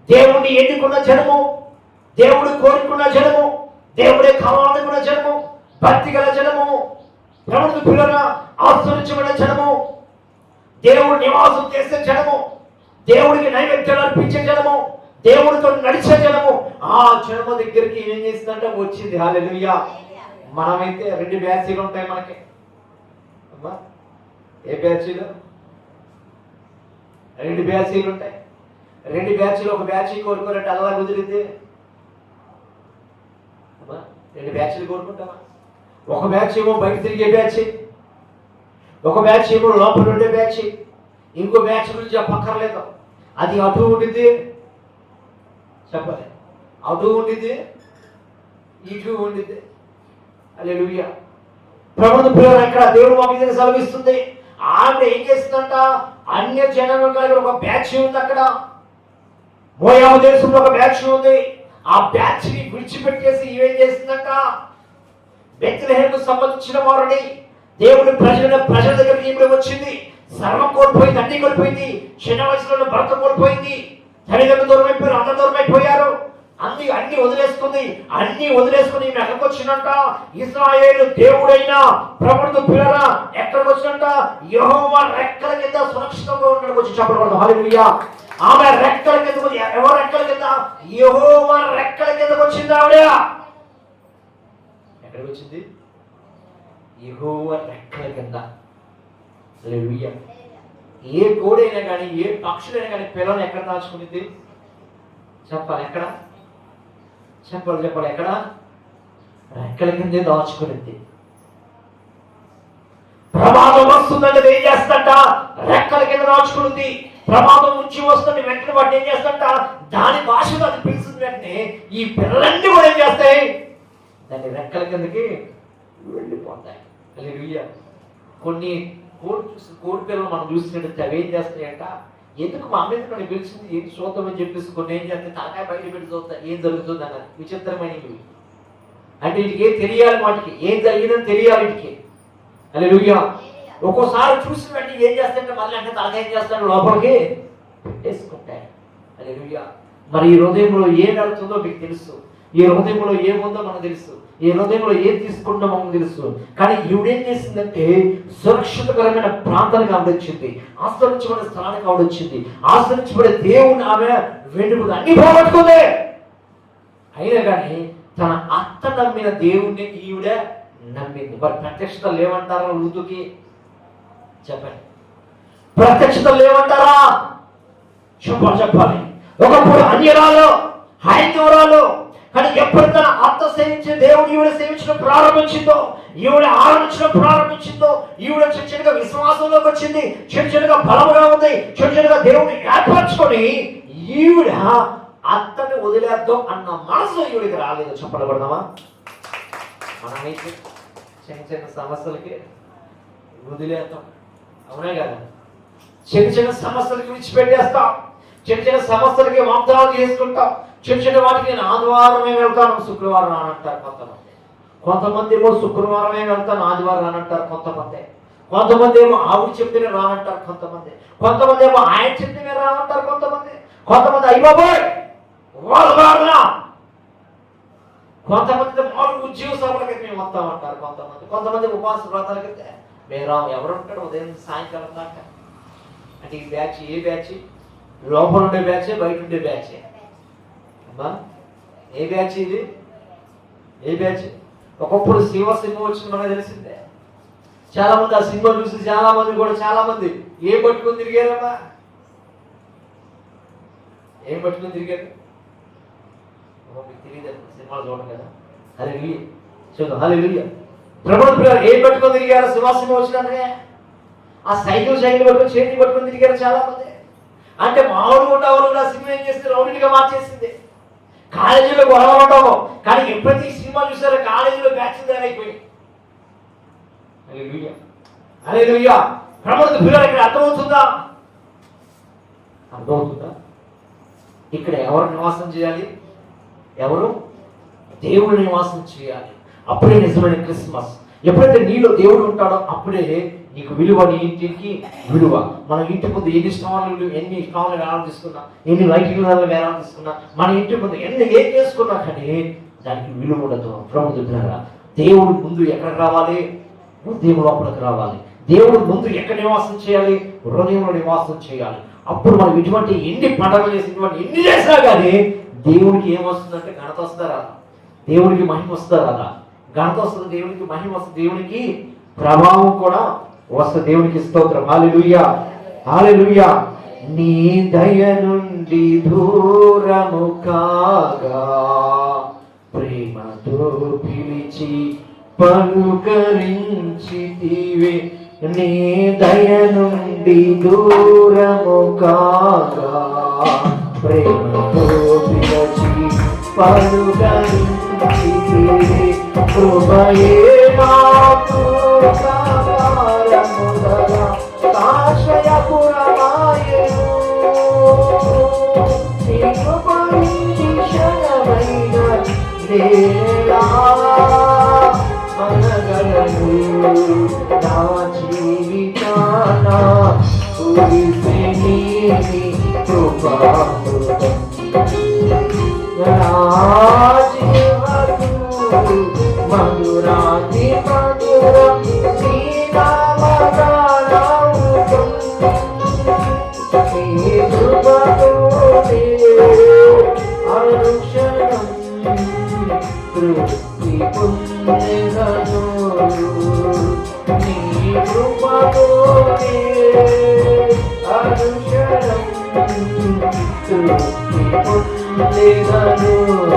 దేవుడిని ఎన్నుకున్న జనము, దేవుడు కోరుకున్న జనము, దేవుడే కావాలనుకున్న జనము, భక్తి గల జనము, ప్రవృత్తి పిల్లరా ఆశ్రయించబడిన జనము, దేవుడు నివాసం చేసే జనము, దేవుడికి నైవేద్యాలు అర్పించే జనము, దేవుడితో నడిచే జనము. ఆ జనము దగ్గరికి ఏం చేసిందంటే వచ్చింది. హల్లెలూయా. మనమైతే 2 బ్యాచీలు ఉంటాయి మనకి. అమ్మా ఏ బ్యాచీలు? 2 బ్యాచీలు ఉంటాయి. 2 బ్యాచీలు ఒక బ్యాచ్ కోరుకోరంటే అలా కుదిరింది. 2 బ్యాచ్లు కోరుకుంటామా? ఒక బ్యాచ్ ఏమో బయట తిరిగే బ్యాచ్, ఒక బ్యాచ్ ఏమో లోపల ఉండే బ్యాచ్, ఇంకో బ్యాచ్ గురించి చెప్పక్కర్లేదు. అది అటు ఉండిద్ది, చెప్పాలి, అటు ఉండిద్ది, ఇటు ఉండిద్ది. హల్లెలూయా. ప్రభువు పిల్లలు ఎక్కడ దేవుడు మా మీద సెలవిస్తుంది. ఆమె ఏం చేస్తుందంట? అన్య జనాంగం కలిగిన ఒక బ్యాచ్ ఉంది అక్కడ. మోయాబు దేశంలో ఒక బ్యాచ్ ఉంది. ఆ బ్యాచ్ ని విడిచిపెట్టేసి ఏం చేస్తుందంట? బెత్లెహేముకు సంబంధించిన వారిని దేవుడి ప్రజల దగ్గరికి ఇప్పుడు వచ్చింది. సర్వం కోల్పోయింది, అన్ని కోల్పోయింది. చిన్న వయసులో భర్త కోల్పోయింది, తల్లిదండ్రులు దూరం అయిపోయారు, అందరు దూరం అయిపోయారు. అన్ని వదిలేసుకుని ఎక్కడికి వచ్చిందంట? ఇశ్రాయేలు దేవుడైన ప్రభువు పిల్లరా ఎక్కడికి వచ్చిందంట? యెహోవా రెక్కల కింద సురక్షితంగా ఉండడానికి వచ్చి చెప్పబడదు. హల్లెలూయా. ఆమె రెక్కల కింద, ఎవరు రెక్కల కింద? యెహోవా రెక్కల కిందకు వచ్చింది. ఆవిడ ఎక్కడికి వచ్చింది? యెహోవా రెక్కల కింద. హల్లెలూయా. ఏ కోడైనా కానీ, ఏ పక్షులైనా కానీ పిల్లలు ఎక్కడ దాచుకునేది? చెప్పాలి, ఎక్కడ? చెప్పాలి, ఎక్కడ? రెక్కల కిందే దాచుకునేది. ప్రమాదం వస్తుందంటే ఏం చేస్తంట? రెక్కల కింద దాచుకున్నది. ప్రమాదం నుంచి వస్తుంది వెంటనే వాటిని ఏం చేస్తంట? దాని భాషలో అది పిలుస్తుంది. వెంటనే ఈ పిల్లలన్నీ కూడా ఏం చేస్తాయి? దాని రెక్కల కిందకి వెళ్ళిపోతాయి. హల్లెలూయా. కొన్ని కోడి పిల్లలు మనం చూసినట్టు అవి ఏం చేస్తాయంట? ఎందుకు మా అమ్మ ఎందుకు పిలిచింది, ఏం చూద్దామని చెప్పేసి కొన్ని ఏం చేస్తాయి? తలకాయ బయట పెట్టి చూస్తా ఏం జరుగుతుంది అన్నది. విచిత్రమైనవి. అంటే వీటికి ఏం తెలియాలి, వాటికి ఏం జరిగిందని తెలియాలి వీటికి. హల్లెలూయా. ఒక్కోసారి చూసిన వెంటనే ఏం చేస్తాయంటే మళ్ళీ అంటే తలకాయ ఏం చేస్తాడు? లోపలికి పెట్టేసుకుంటాయి. హల్లెలూయా. మరి ఈ హృదయంలో ఏం వెళ్తుందో మీకు తెలుసు. ఈ హృదయంలో ఏముందో మనకు తెలుసు. ఈ హృదయంలో ఏం తీసుకుంటామో మనకు తెలుసు. కానీ ఈవిడేం చేసిందంటే సురక్షితకరమైన ప్రాంతానికి ఆవిడ వచ్చింది, ఆశ్రయించబడే స్థలానికి ఆవిడ వచ్చింది. ఆశ్రయించబడే దేవుని ఆమె వెండుకు అన్ని పోగొట్టుకుంది. అయినా కానీ తన అత్త నమ్మిన దేవుణ్ణి ఈవిడ నమ్మింది. మరి ప్రత్యక్షత లేవంటారా? ఋతుకి చెప్పండి, ప్రత్యక్షత లేవంటారా? చెప్పాలి. ఒకప్పుడు అన్యరాలు, హైందవురాలు, కానీ ఎప్పుడు తన అత్త సేవించే దేవుడు ఈవిడ సేవించడం ప్రారంభించిందో, ఈవిడ ఆరాధించడం ప్రారంభించిందో, ఈవిడ చిన్నగా విశ్వాసంలోకి వచ్చింది, చిన్నగా బలముగా ఉంది, చిన్నగా దేవుడిని ఏర్పరచుకొని ఈవిడ అత్తని వదిలేద్దాం అన్న మనసు ఈవిడికి రాలేదు. చెప్పబడదామా? మనమైతే చిన్న చిన్న సమస్యలకి వదిలేస్తాం, అవునే కదా? చిన్న చిన్న సమస్యలకి విడిచిపెట్టేస్తాం, చిన్న చిన్న సమస్యలకి వాగ్దానాలు చేసుకుంటాం. చిన్న చిన్న వాటికి నేను ఆదివారమే వెళ్తాను, శుక్రవారం రానంటారు కొంతమంది. కొంతమంది ఏమో శుక్రవారమే వెళ్తాను, ఆదివారం రానంటారు కొంతమంది. కొంతమంది ఏమో ఆవిడ చెప్తేనే రానంటారు కొంతమంది. కొంతమంది ఏమో ఆయన చెప్తేనే రానంటారు కొంతమంది. కొంతమంది అయిపోయి కొంతమంది ఉద్యోగ సభలకి మేము వస్తామంటారు కొంతమంది. కొంతమంది ఉపవాస వ్రతాలకి మేము రాము. ఎవరు ఉంటాడు ఉదయం సాయంకాలం దాకా? అంటే ఈ బ్యాచ్ ఏ బ్యాచ్? లోపల ఉండే బ్యాచే, బయట ఉండే బ్యాచే? అమ్మా ఏ బ్యాచ్ ఇది? ఏ బ్యాచ్? ఒకప్పుడు శివ సినిమా వచ్చింది మనకు తెలిసిందే. చాలా మంది ఆ సినిమా చూసి చాలా మంది ఏం పట్టుకుని తిరిగారమ్మా? ఏం పట్టుకుని తిరిగారు? మీకు తెలియదు, సినిమాలు చూడండి కదా. హల్లెలూయా, చూద్దాం. హల్లెలూయా. ప్రభువు పిల్లలు ఏం పట్టుకొని తిరిగారు? సినిమా వచ్చినానే ఆ సైకిల్ పట్టుకొని చేతి పట్టుకొని తిరిగారు చాలా మంది. అంటే మామూలుగా ఉండేవాళ్ళు ఆ సినిమా ఏం చేస్తే రౌండ్గా మార్చేసింది. కాలేజీలో గొడవలు ఉండవు, కానీ ఎప్పుడైతే ఈ సినిమా చూసారో కాలేజీలో బ్యాచ్ అయిపోయింది. హల్లెలూయా, హల్లెలూయా. ప్రభువు పిల్లలు ఇక్కడ అర్థమవుతుందా? ఇక్కడ ఎవరు నివాసం చేయాలి? ఎవరు? దేవుడు నివాసం చేయాలి. అప్పుడే నిజమైన క్రిస్మస్. ఎప్పుడైతే నీలో దేవుడు ఉంటాడో అప్పుడే నీకు విలువ, నీ ఇంటికి విలువ. మన ఇంటి ముందు ఎన్ని స్టాన్లు వేలాలు తీసుకున్నా, ఎన్ని లైటింగ్ వేలాలు తీసుకున్నా, మన ఇంటి ముందు ఏం చేసుకున్నా కానీ దానికి విలువ ఉండదు. ప్రభువు ద్వారా దేవుడు ముందు ఎక్కడికి రావాలి? హృదయం లోపలికి రావాలి. దేవుడు ముందు ఎక్కడ నివాసం చేయాలి? హృదయంలో నివాసం చేయాలి. అప్పుడు మనం ఇటువంటి ఎన్ని పండుగలు చేసినటువంటి ఎన్ని చేసినా కానీ దేవుడికి ఏమొస్తుందంటే ఘనత వస్తారా? దేవుడికి మహిమ వస్తారా? ఘనత వస్తుంది, దేవుడికి మహిమ వస్తుంది, దేవుడికి ప్రభావం కూడా వస్తుంది. దేవునికి స్తోత్రం. హల్లెలూయా, హల్లెలూయా. నీ దయ నుండి దూరము కాగా ప్రేమతో పిలిచి పలుకరించితివే. నీ దయ నుండి దూరము కాగా ప్రేమతో పిలిచి పలుకరించితివే. కృపయే నాకు కారణముగా ఆశ్రయపురమాయెను. నీ కృపని క్షణమైన నేలా అనగలను. నా జీవితాన కురిసె నీ కృపామృతం. మధురాతి మధురం నీ నామగానముతం. నీ కృపతోనే అనుక్షణం తృప్తి పొందెదను. నీ కృపతోనే అనుక్షణం తృప్తి పొందెదను.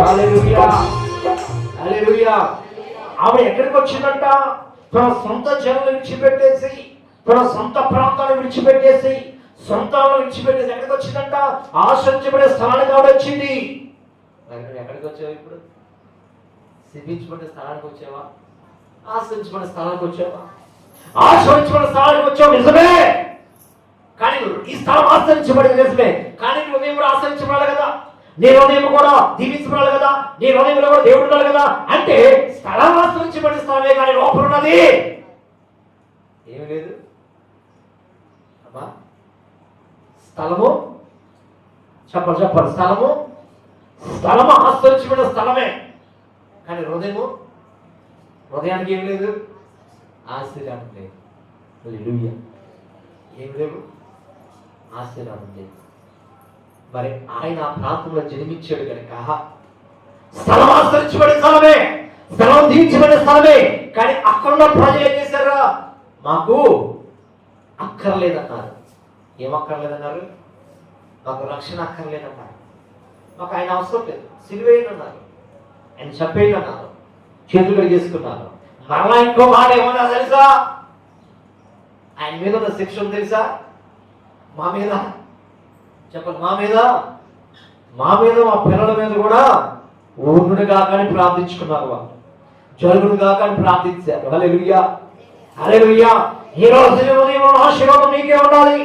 హల్లెలూయా, హల్లెలూయా. ఆమె ఎక్కడికి వచ్చిందంట? తన సొంత జనులు విడిచిపెట్టేసి, తన సొంత ప్రాంతాన్ని విడిచిపెట్టేసి, సొంతాలను విడిచిపెట్టేసి ఎక్కడికి వచ్చిందంట? ఆశ్రయించబడే స్థలానికి ఆవిడ వచ్చింది. ఎక్కడికి వచ్చావు? ఇప్పుడు శిక్షించబడే స్థలానికి వచ్చావా? ఆశ్రయించబడే స్థలానికి వచ్చావా? ఆశ్రయించబడే స్థలానికి వచ్చావు నిజమే, కానీ ఈ స్థలం ఆశ్రయించబడేది నిజమే, కానీ నువ్వు కూడా ఆశ్రయించబడాలి కదా. నీ హృదయం కూడా దీవించబడాలి కదా, నీ హృదయంలో కూడా దేవుడు ఉండాలి కదా. అంటే స్థలం ఆశ్రయించబడే స్థలమే, కానీ లోపల ఉన్నది ఏమి లేదు. అమ్మా స్థలము చెప్పాలి, స్థలము ఆశ్రయించబడిన స్థలమే, కానీ హృదయానికి ఏమి లేదు, ఆశ్చర్యానికి లేదు. హల్లెలూయా. ఏమి లేవు, ఆశ్చర్యానికి లేదు. మరి ఆయన ఆ ప్రాంతంలో జన్మించాడు కనుక స్థలం ఆశ్రయించబడే స్థలమే, స్థలం దీవించబడే స్థలమే. కానీ అక్కడున్న ప్రజలు ఏం చేశారు? మాకు అక్కర్లేదన్నారు. ఏమక్కర్లేదన్నారు? మాకు రక్షణ అక్కర్లేదన్నారు. మాకు ఆయన అవసరం లేదు, సిలువేయనన్నారు, ఆయన చెప్పేయనన్నారు, చేతులు చేసుకున్నారు. మరలా ఇంకో మాట ఏమన్నా తెలుసా? ఆయన మీద ఉన్న శిక్ష ఉంది తెలుసా? మా మీద చెప్పండి, మా మీద మా పిల్లల మీద కూడా ఊరుడుగా కానీ ప్రార్థించుకున్నారు. వాళ్ళు జరుగును గాక అని ప్రార్థించారు. హల్లెలూయా, హల్లెలూయా. ఈ రోజు ఉదయం ఆశీర్వాదం నీకే ఉండాలి.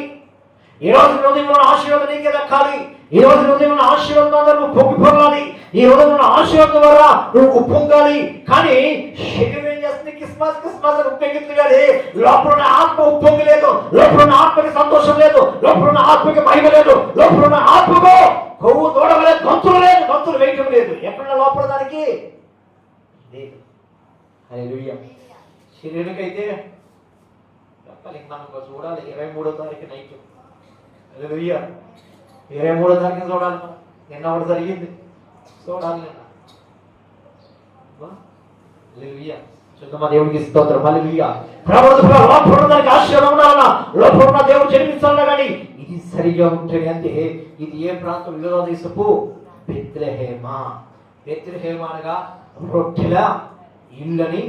ఈ రోజు ఉదయం ఆశీర్వాదం నీకే దక్కాలి. ఈ రోజు ఉదయం ఆశీర్వాదం ద్వారా నువ్వు పొంగి పొందాలి. ఈ ఉదయం ఆశీర్వాదం ద్వారా నువ్వు ఉప్పొంగాలి. కానీ శరీరం ఏం చేస్తుంది? క్రిస్మస్ క్రిస్మస్ అని ఉప్పొంగింది కానీ లోపల ఉన్న ఆత్మ ఉప్పొంగి లేదు. లోపల ఉన్న ఆత్మకి సంతోషం లేదు. లోపల ఉన్న ఆత్మకి మహిమ లేదు. లోపల ఉన్న ఆత్మకు కొవ్వు తోడవలేదు, గంతులు లేదు, గంతులు వేయటం లేదు. ఎక్కడున్న లోపల దానికి లేదు. హల్లెలూయా. శరీరానికైతే చెప్పాలి, మనం చూడాలి 23వ తారీఖు నైట్. హల్లెలూయా. 23వ తారీఖు చూడాలి. నిన్న ఒకటి జరిగింది, చూడాలి నిన్న. హల్లెలూయా. చూద్దామా, దేవుడికి స్తోత్రం. హల్లెలూయా. లోపల దానికి ఆశీర్వాదం ఉండాలన్నా, లోపల ఉన్న దేవుడు జన్మించాలన్నా కానీ ఇది సరిగా ఉంటుంది. అంటే ఇది ఏ ప్రాంతం? యూదా దేశపు బెత్లెహేమా. బెత్లెహేమా అనగా రొట్టెల ఇల్లని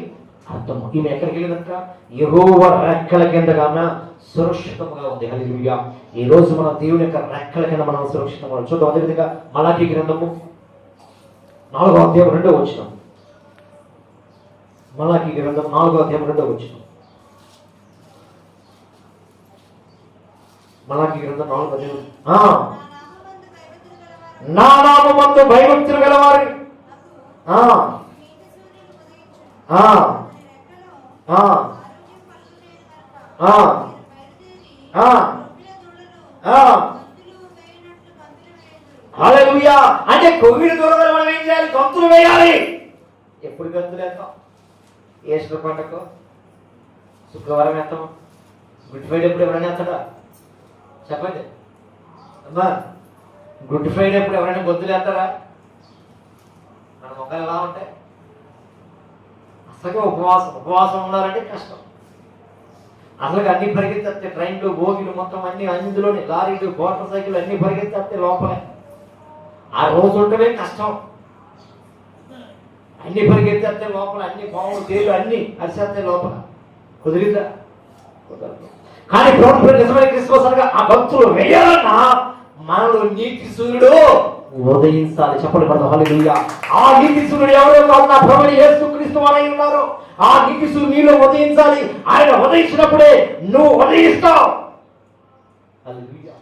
అర్థము. ఈమె ఎక్కడికి వెళ్ళిందంట? యెహోవా రెక్కల కిందగా ఆమె సురక్షితంగా ఉంది. హల్లెలూయా. ఈ రోజు మన దేవుని యొక్క రెక్కల కింద మనం సురక్షితంగా ఉన్నాం. చూద్దాం అదేవిధంగా మలాకీ గ్రంథము 4వ అధ్యాయం 2వ వచనం. మలాకీ గ్రంథం 4వ అధ్యాయం 2వ వచనం. మలాకీ గ్రంథం 4వ అధ్యాయం. నా నామమందు భయభక్తులు గలవారి హల్లెలూయా. అంటే కోవిడ్ దూరం మనం ఏం చేయాలి? గంతులు వేయాలి. ఎప్పుడు గంతులు వేస్తాం? ఈస్టర్ పండుగ, శుక్రవారం వేస్తాం. గుడ్ ఫ్రైడే ఎప్పుడు ఎవరైనా వేస్తాడా? చెప్పండి అమ్మా. గుడ్ ఫ్రైడే ఎప్పుడు ఎవరైనా గొంతులు వేస్తారా? మన మొక్కలు ఎలా ఉంటాయి? అసలు ఉపవాసం ఉండాలంటే కష్టం. అసలు అన్ని పరిగెత్తే, ట్రైన్లు, బోగిలు మొత్తం అన్ని అందులోనే, లారీలు, మోటార్ సైకిల్ అన్ని పరిగెత్తే లోపలే. ఆ రోజు ఉండటమే కష్టం. అన్ని పరిగెత్తే లోపల, అన్ని పాములు, తేలు అన్ని అరిసేస్తే లోపల. కుదిరిందా? కుదరదు. కానీ ప్రభుత్వం నిజమైన క్రిస్మస్ అనగా ఆ భక్తులు వేయాలన్నా మనలో నీతి సూర్యుడు ఉదయించాలి. చెప్పండి పడతాం. హల్లెలూయా. ఆ నీతి సూర్యుడు ఎవరో కాదు, నా ప్రభువు యేసుక్రీస్తు వారై ఉన్నారు. ఆ నీతి సూర్యుడు నీలో ఉదయించాలి. ఆయన ఉదయించినప్పుడే నువ్వు ఉదయిస్తావు. హల్లెలూయా.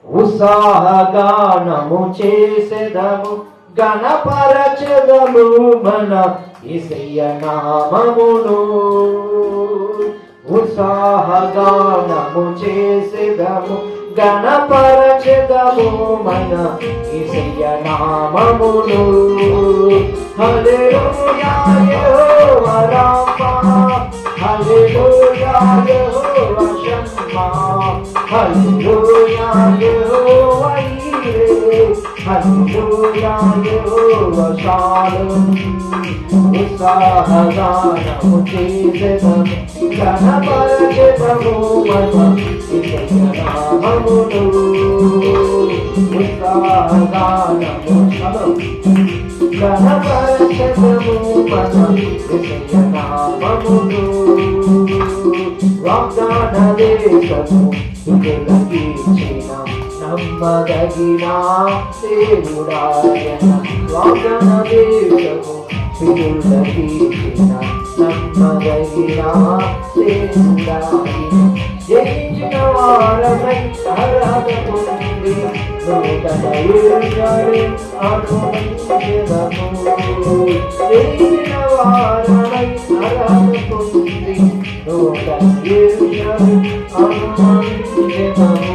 ఉత్సాహగానము చేసెదము, గణపరచెదము మన యేసయ్య నామమును. ఉత్సాహగానము చేసెదము, గణపరచెదము మన యేసయ్య నామమును. హల్లెలూయా. యెహోవా రాఫా, హల్లెలూయా. యెహోవా షమ్మా, హల్లెలూయా. యెహోవా ఈరే, హల్లెలూయా. యెహోవా షాలోమ్. ఉత్సాహగానము చేసెదము, గణపరచెదము మన యేసయ్య నామమును. ఉత్సాహగానము గణపరచెదము మన యేసయ్య నామమును. వాగ్దాన దేశము ఇదలకిచ్చిన నమ్మదగిన దేవుడాయన. వాగ్దాన దేశము ఇదలకిచ్చిన నమ్మదగిన దేవుడాయన. జయించిన వారమై అర్హత పొంది నూతన యుగాన్ని అనుభవించెదము. జయించిన వారమై అర్హత పొంది నూతన యుగాన్ని అనుభవించెదము.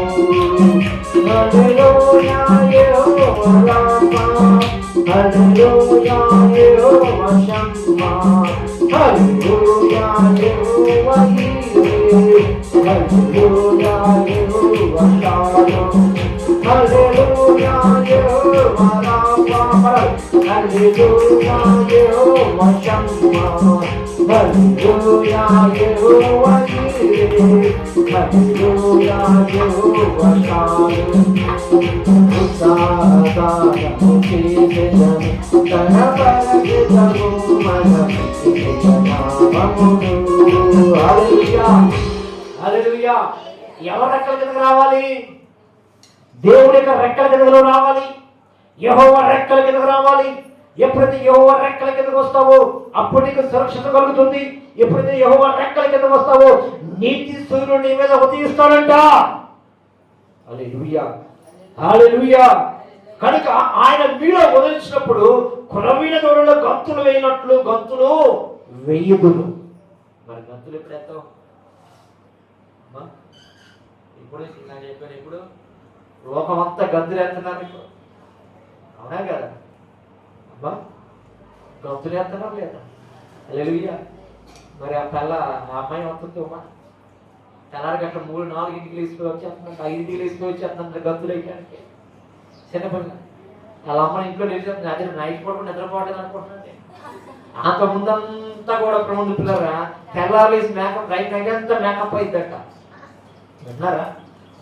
హల్లెలూయా. యెహోవా రాఫా, హల్లెలూయా. యెహోవా షమ్మా, హల్లెలూయా. యెహోవా ఈరే, హల్లెలూయా. యెహోవా షాలోమ్. హల్లెలూయా. యెహోవా రాఫా, హల్లెలూయా. యెహోవా షమ్మా, హల్లెలూయా. యెహోవా ఈరే, హల్లెలూయా. యెహోవా షాలోమ్. ఉత్సాహగానము చేసెదము, గణపరచెదము మన యేసయ్య నామమును. హల్లెలూయా. హల్లెలూయా. ఎవరి రెక్కల కిందకు రావాలి? దేవుడి యొక్క రెక్కల కిందకు రావాలి. యెహోవా రెక్కల కిందకు రావాలి. ఎప్పుడైతే యెహోవా రెక్కల కిందకు వస్తావో అప్పుడు నీకు సురక్షిత కలుగుతుంది. ఎప్పుడైతే యెహోవా రెక్కల కిందకు వస్తావో నీతి సూర్యుడు నీ మీద ఉదయిస్తాడంట. హల్లెలూయా, హల్లెలూయా. కనుక ఆయన మీలో ఉదయించినప్పుడు కురవీన దూరంలో గంతులు వేయినట్లు గంతులు వెయ్యదులు. మరి గంతులు ఎప్పుడు ఎత్తావు? ఇప్పుడు నేను చెప్పాను, ఇప్పుడు లోకమంతా గంతులు ఎత్తున్నారు ఇప్పుడు, అవునా కదా అమ్మా? గంతులు ఎత్తడం లేదా? హల్లెలూయా. మరి ఆ అమ్మాయి వస్తుంది అమ్మా, తెల్లారి గంట 3-4 లేసిపోయి వచ్చేస్తున్నాడు, 5 లేసిపోయి వచ్చేస్తున్నాడు గంతులు వేయడానికి. చిన్నపిల్ల వాళ్ళ అమ్మ ఇంట్లో లేచి అదే నైట్ పడుకుని నిద్రపోవట్లేదు అనుకుంటున్నాండి. అంత ముందంతా కూడా ముందు పిల్లరా తెల్లారు లేసి మేకప్ నైట్ అంతా మేకప్ అయిద్దట. విన్నారా?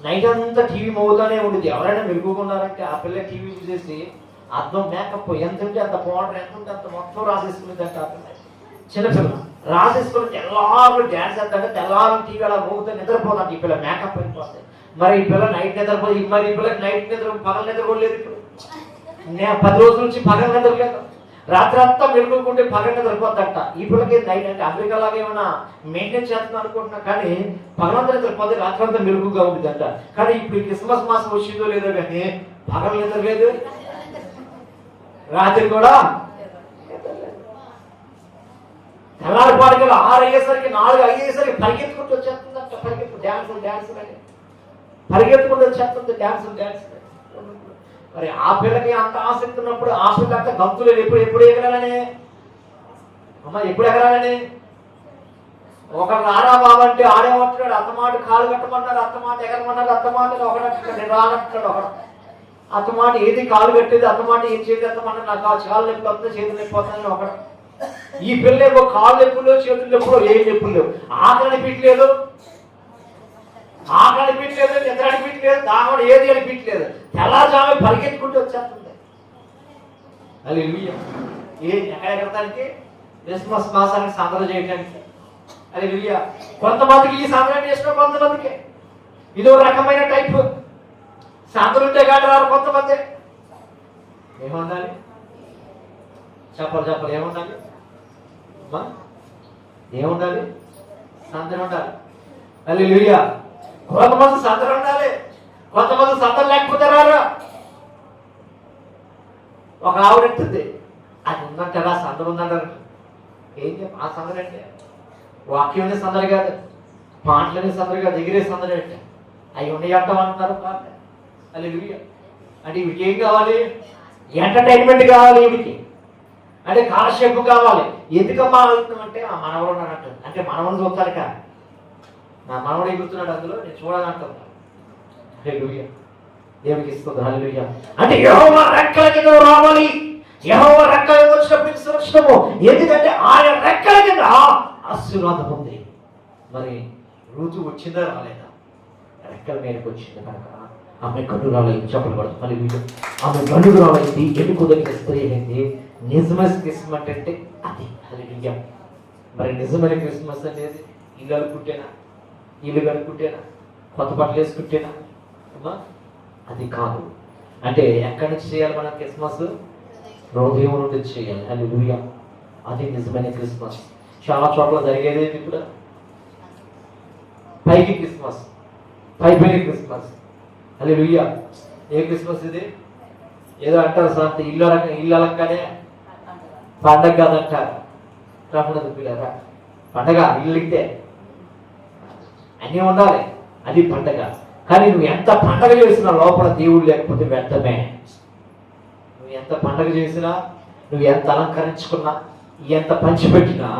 నైట్ అంతా టీవీ మోగుతూనే ఉండేది. ఎవరైనా మెరుగుకున్నారంటే ఆ పిల్ల టీవీ చూసేసి అర్థం మేకప్ ఎంత ఉంటే అంత పౌడర్ ఎంత ఉంటే అంత మొత్తం రాసేసుకునేదంట. ఆ పిల్ల చిన్నపిల్ల రాసేసుకుని తెల్లారు డ్యాన్స్ అంతా తెల్లారు టీవీ అలా మోగుతూ నిద్రపోతాంట. ఈ పిల్ల మేకప్ అయిపోతాయి. మరి ఈ పిల్ల నైట్ నిద్రపోయి, మరి ఈ పిల్లకి నైట్ నిద్ర పగల నిద్ర కూడా లేదు. ఇప్పుడు 10 రోజుల నుంచి పగల నిద్ర లేదు. రాత్రి అంతా మెరుగుకుంటే పగల నిద్రపోద్దంట. ఈ పిల్లకి నైట్ అంటే అమెరికా లాగా ఏమైనా మెయింటైన్ చేస్తున్నాం అనుకుంటున్నా, కానీ పగలంతా నిద్రపోతే రాత్రి అంతా మెరుగుగా ఉంటుందంట. కానీ ఇప్పుడు క్రిస్మస్ మాసం వచ్చిందో లేదో కానీ పగల నిద్ర లేదు, రాత్రి కూడా తెల్లారిపాటికి 6 అయ్యేసరికి 4 అయ్యేసరికి పరిగెత్తుకుంటూ వచ్చేస్తుందంట. డ్యాన్స్ పరిగెత్తుకుంటూ వచ్చేస్తుంది డ్యాన్స్. మరి ఆ పిల్లకి అంత ఆసక్తి ఉన్నప్పుడు ఆ పిల్ల అంత గంతులు ఎప్పుడు ఎగరాలని అమ్మ, ఎప్పుడు ఎగరాలని? ఒకరు రారా బాబు అంటే ఆడేమంటున్నాడు, అత్తమాట కాలు కట్టమన్నారు, అత్తమాట ఎగరమన్నారు, అత్తమాట ఒకడంటాడు, నేను రానంటాడు ఒకడు. అత్తమాట ఏది కాలు కట్టేది, అత్తమాట ఏం చేయదు, అత్తమాట నాకు ఆ కాలు నొప్పి వస్తుంది, చేతులు నొప్పి ఒకడు. ఈ పిల్ల ఏమో కాళ్ళు నొప్పులు చేతులు నొప్పులు ఏం నొప్పులు లేవు, ఆకలి అనిపించలేదు, నిద్ర అనిపించలేదు, దాహం ఏది అనిపించలేదు. తెల్లారుజాము పరిగెత్తుకుంటూ వచ్చేస్తుంది. హల్లెలూయా. ఎక్కడ ఎగరడానికి? క్రిస్మస్ మాసానికి సందడి చేయడానికి. హల్లెలూయా. కొంతమందికి ఈ సందడి చేసిన, కొంతమందికి ఇదో రకమైన టైప్ సందడి ఉంటే కానీ రారు కొంతమంది. ఏముండాలి? చెప్పాలి ఏముండాలి అమ్మా? ఏముండాలి? సందడి ఉండాలి. హల్లెలూయా. కొంతమంది సందడి ఉండాలి, కొంతమంది సందడి లేకపోతే రారా. ఒక ఆవిడ ఎత్తుంది, అది ఉందంటారా సందడి ఉందంటారు. ఏం చెప్ప ఆ సందడి అంటే? వాక్యం సందడి కాదు, పాటలనే సందడి కాదు, ఎగిరే సందడి అంటే అవి ఉన్నాయి అంటామంటున్నారు. హల్లెలూయా. అంటే వీడికి ఏం కావాలి? ఎంటర్టైన్మెంట్ కావాలి వీడికి, అంటే కాలక్షేపం కావాలి. ఎందుకమ్మా అవుతుందంటే ఆ మనవడు ఉన్నాడు అంటే మనవడు చూస్తారు కదా, నా మనవడు ఎగురుతున్నాడు అందులో నేను చూడాలంటున్నా. హల్లెలూయా. దేవునికి ఇస్తుంది. హల్లెలూయా. అంటే యెహోవా రెక్కల కింద రావాలి. యెహోవా రెక్కల కింద వచ్చినప్పుడు సురక్షితము, ఎందుకంటే ఆయన రెక్కల కింద ఆశీర్వాదం ఉంది. మరి ఋతు వచ్చిందా రాలేదా? రెక్కల మీదకి వచ్చింది కనుక ఆమె గనురాలైంది. చెప్పబడుతుంది. హల్లెలూయా. ఆమె గనురాలైంది, ఎన్నుకోదగిన స్త్రీ అయింది. నిజమైన క్రిస్మస్ అంటే అది. హల్లెలూయా. మరి నిజమైన క్రిస్మస్ అనేది ఇల్లు అనుకుంటేనా, ఇల్లు కనుక్కుంటేనా, కొత్త బట్టలు వేసుకుంటేనా అమ్మా? అది కాదు. అంటే ఎక్కడి నుంచి చేయాలి మనం క్రిస్మస్? హృదయం నుండి చేయాలి. హల్లెలూయా. అది నిజమైన క్రిస్మస్. చాలా చోట్ల జరిగేది ఇప్పుడు పైకి క్రిస్మస్, పైపైన క్రిస్మస్. హల్లెలూయా. ఏ క్రిస్మస్ ఇది? ఏదో అంటారు సార్, ఇల్లు అలంగానే పండగ కాదంటారు. రమ్మన్నది పిల్లరా, పండగ ఇల్లుంటే అన్నీ ఉండాలి, అది పండగ. కానీ నువ్వు ఎంత పండగ చేసినా లోపల దేవుడు లేకపోతే వ్యర్థమే. నువ్వు ఎంత పండగ చేసినా, నువ్వు ఎంత అలంకరించుకున్నా, ఎంత పంచిపెట్టినా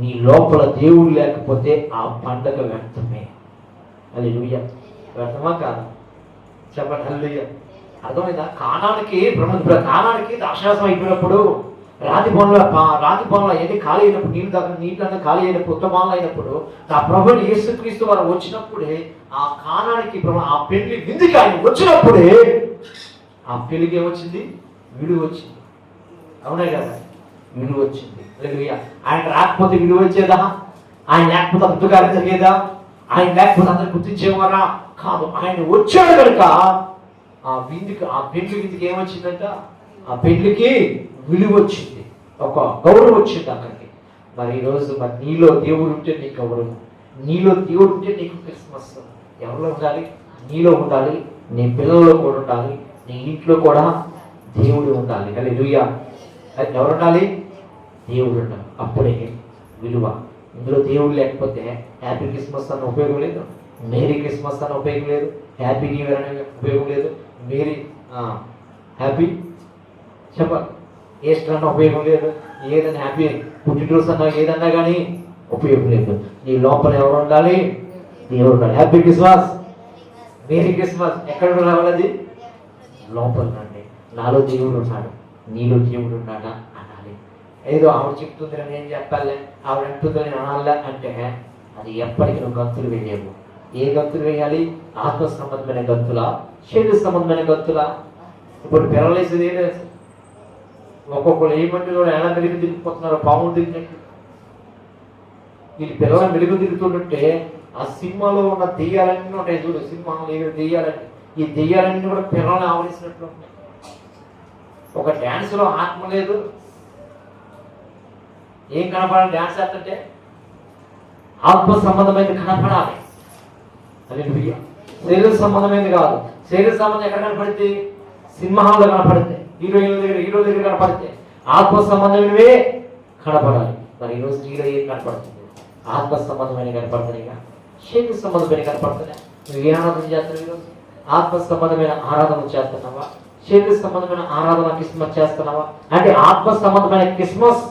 నీ లోపల దేవుడు లేకపోతే ఆ పండగ వ్యర్థమే. హల్లెలూయా. వ్యర్థమా కాదా? చెప్పండి. హల్లెలూయా. అర్థమైందా? కానానికి ద్రాక్షారసం అయిపోయినప్పుడు రాతి పొలంలో ఏది ఖాళీ అయినప్పుడు, నీళ్ళంతా ఖాళీ అయినప్పుడు, ఉత్తమాలు అయినప్పుడు ఆ ప్రభుని యేసుక్రీస్తు వారు వచ్చినప్పుడే ఆ కానానికి ఆ పెళ్లి విందుకి ఆయన వచ్చినప్పుడే ఆ పెళ్లికి ఏమొచ్చింది? విడువ వచ్చింది. అవునే కదా? విడువ వచ్చింది. ఆయన రాకపోతే విడువ వచ్చేదా? ఆయన లేకపోతే అద్భుతాలు జరిగేదా? ఆయన లేకపోతే అందరు గుర్తించేవారా? కాదు. ఆయన వచ్చాడు కనుక ఆ పెళ్లి విందుకి ఏమొచ్చిందంట? ఆ పెళ్లికి విలువ వచ్చింది, ఒక గౌరవం వచ్చింది అక్కడికి. మరి ఈరోజు మరి నీలో దేవుడు ఉంటే నీకు గౌరవం, నీలో దేవుడు ఉంటే నీకు క్రిస్మస్. ఎవరిలో ఉండాలి? నీలో ఉండాలి, నీ పిల్లల్లో కూడా ఉండాలి, నీ ఇంట్లో కూడా దేవుడు ఉండాలి. హల్లెలూయా. అది ఎవరు ఉండాలి? దేవుడు ఉండాలి. అప్పుడే విలువ. ఇందులో దేవుడు లేకపోతే హ్యాపీ క్రిస్మస్ అన్న ఉపయోగం లేదు, మేరీ క్రిస్మస్ అన్న ఉపయోగం లేదు, హ్యాపీ న్యూ ఇయర్ అనే ఉపయోగం లేదు, మేరీ హ్యాపీ చెప్పాలి ఈస్టర్ అన్న ఉపయోగం లేదు, ఏదైనా హ్యాపీ పుట్టినరోజు అన్నా ఏదన్నా కానీ ఉపయోగం లేదు. నీ లోపల ఎవరు ఉండాలి? దేవుడు ఉండాలి. హ్యాపీ క్రిస్మస్, మేరీ క్రిస్మస్ ఎక్కడ రావాలది? లోపల రండి. నాలో దేవుడు ఉన్నాడు, నీలో దేవుడు ఉన్నాడా అనాలి. ఏదో ఆవిడ చెప్తుంది నేను చెప్పాలి, ఆవిడ అంటుంది నేను అనాలా అంటే అది ఎప్పటికీ నువ్వు గంతులు వేయలేవు. ఏ గంతులు వేయాలి? ఆత్మ సంబంధమైన గంతులా, శరీర సంబంధమైన గంతులా? ఇప్పుడు పిల్లలేసేది ఏం లేదు. ఒక్కొక్కరు ఏమంటే ఎలా మెలుగు తిరిగిపోతున్నారు, పాములు తిరిగినట్టు. వీళ్ళు పిల్లలు మెలుగు తిరుగుతుంటే ఆ సినిమాలో ఉన్న దెయ్యాలన్నీ ఉంటాయి చూడు, సినిమాలో దెయ్యాలన్నీ, ఈ దెయ్యాలన్నీ కూడా పిల్లల్ని ఆవరిస్తున్నట్లు ఉంటాయి. ఒక డ్యాన్స్లో ఆత్మ లేదు, ఏం కనపడాలి? డ్యాన్స్ చేస్తుంటే ఆత్మ సంబంధమైనది కనపడాలి. అది శరీర సంబంధమైనది కాదు. శరీర సంబంధం ఎక్కడ కనపడితే? సినిమా హాల్లో కనపడితే, హీరో దగ్గర కనపడితే. ఆత్మ సంబంధమైనవే కనపడాలి. మరి ఈరోజు నీలో ఏం కనపడుతుంది? ఆత్మ సంబంధమైన కనపడుతున్నాయిగా, శరీర సంబంధమైన కనపడుతున్నాయి. నువ్వు ఏ ఆరాధన చేస్తున్నావు ఈరోజు? ఆత్మ సంబంధమైన ఆరాధన చేస్తున్నావా? శరీర సంబంధమైన ఆరాధన క్రిస్మస్ చేస్తున్నావా? అంటే ఆత్మ సంబంధమైన క్రిస్మస్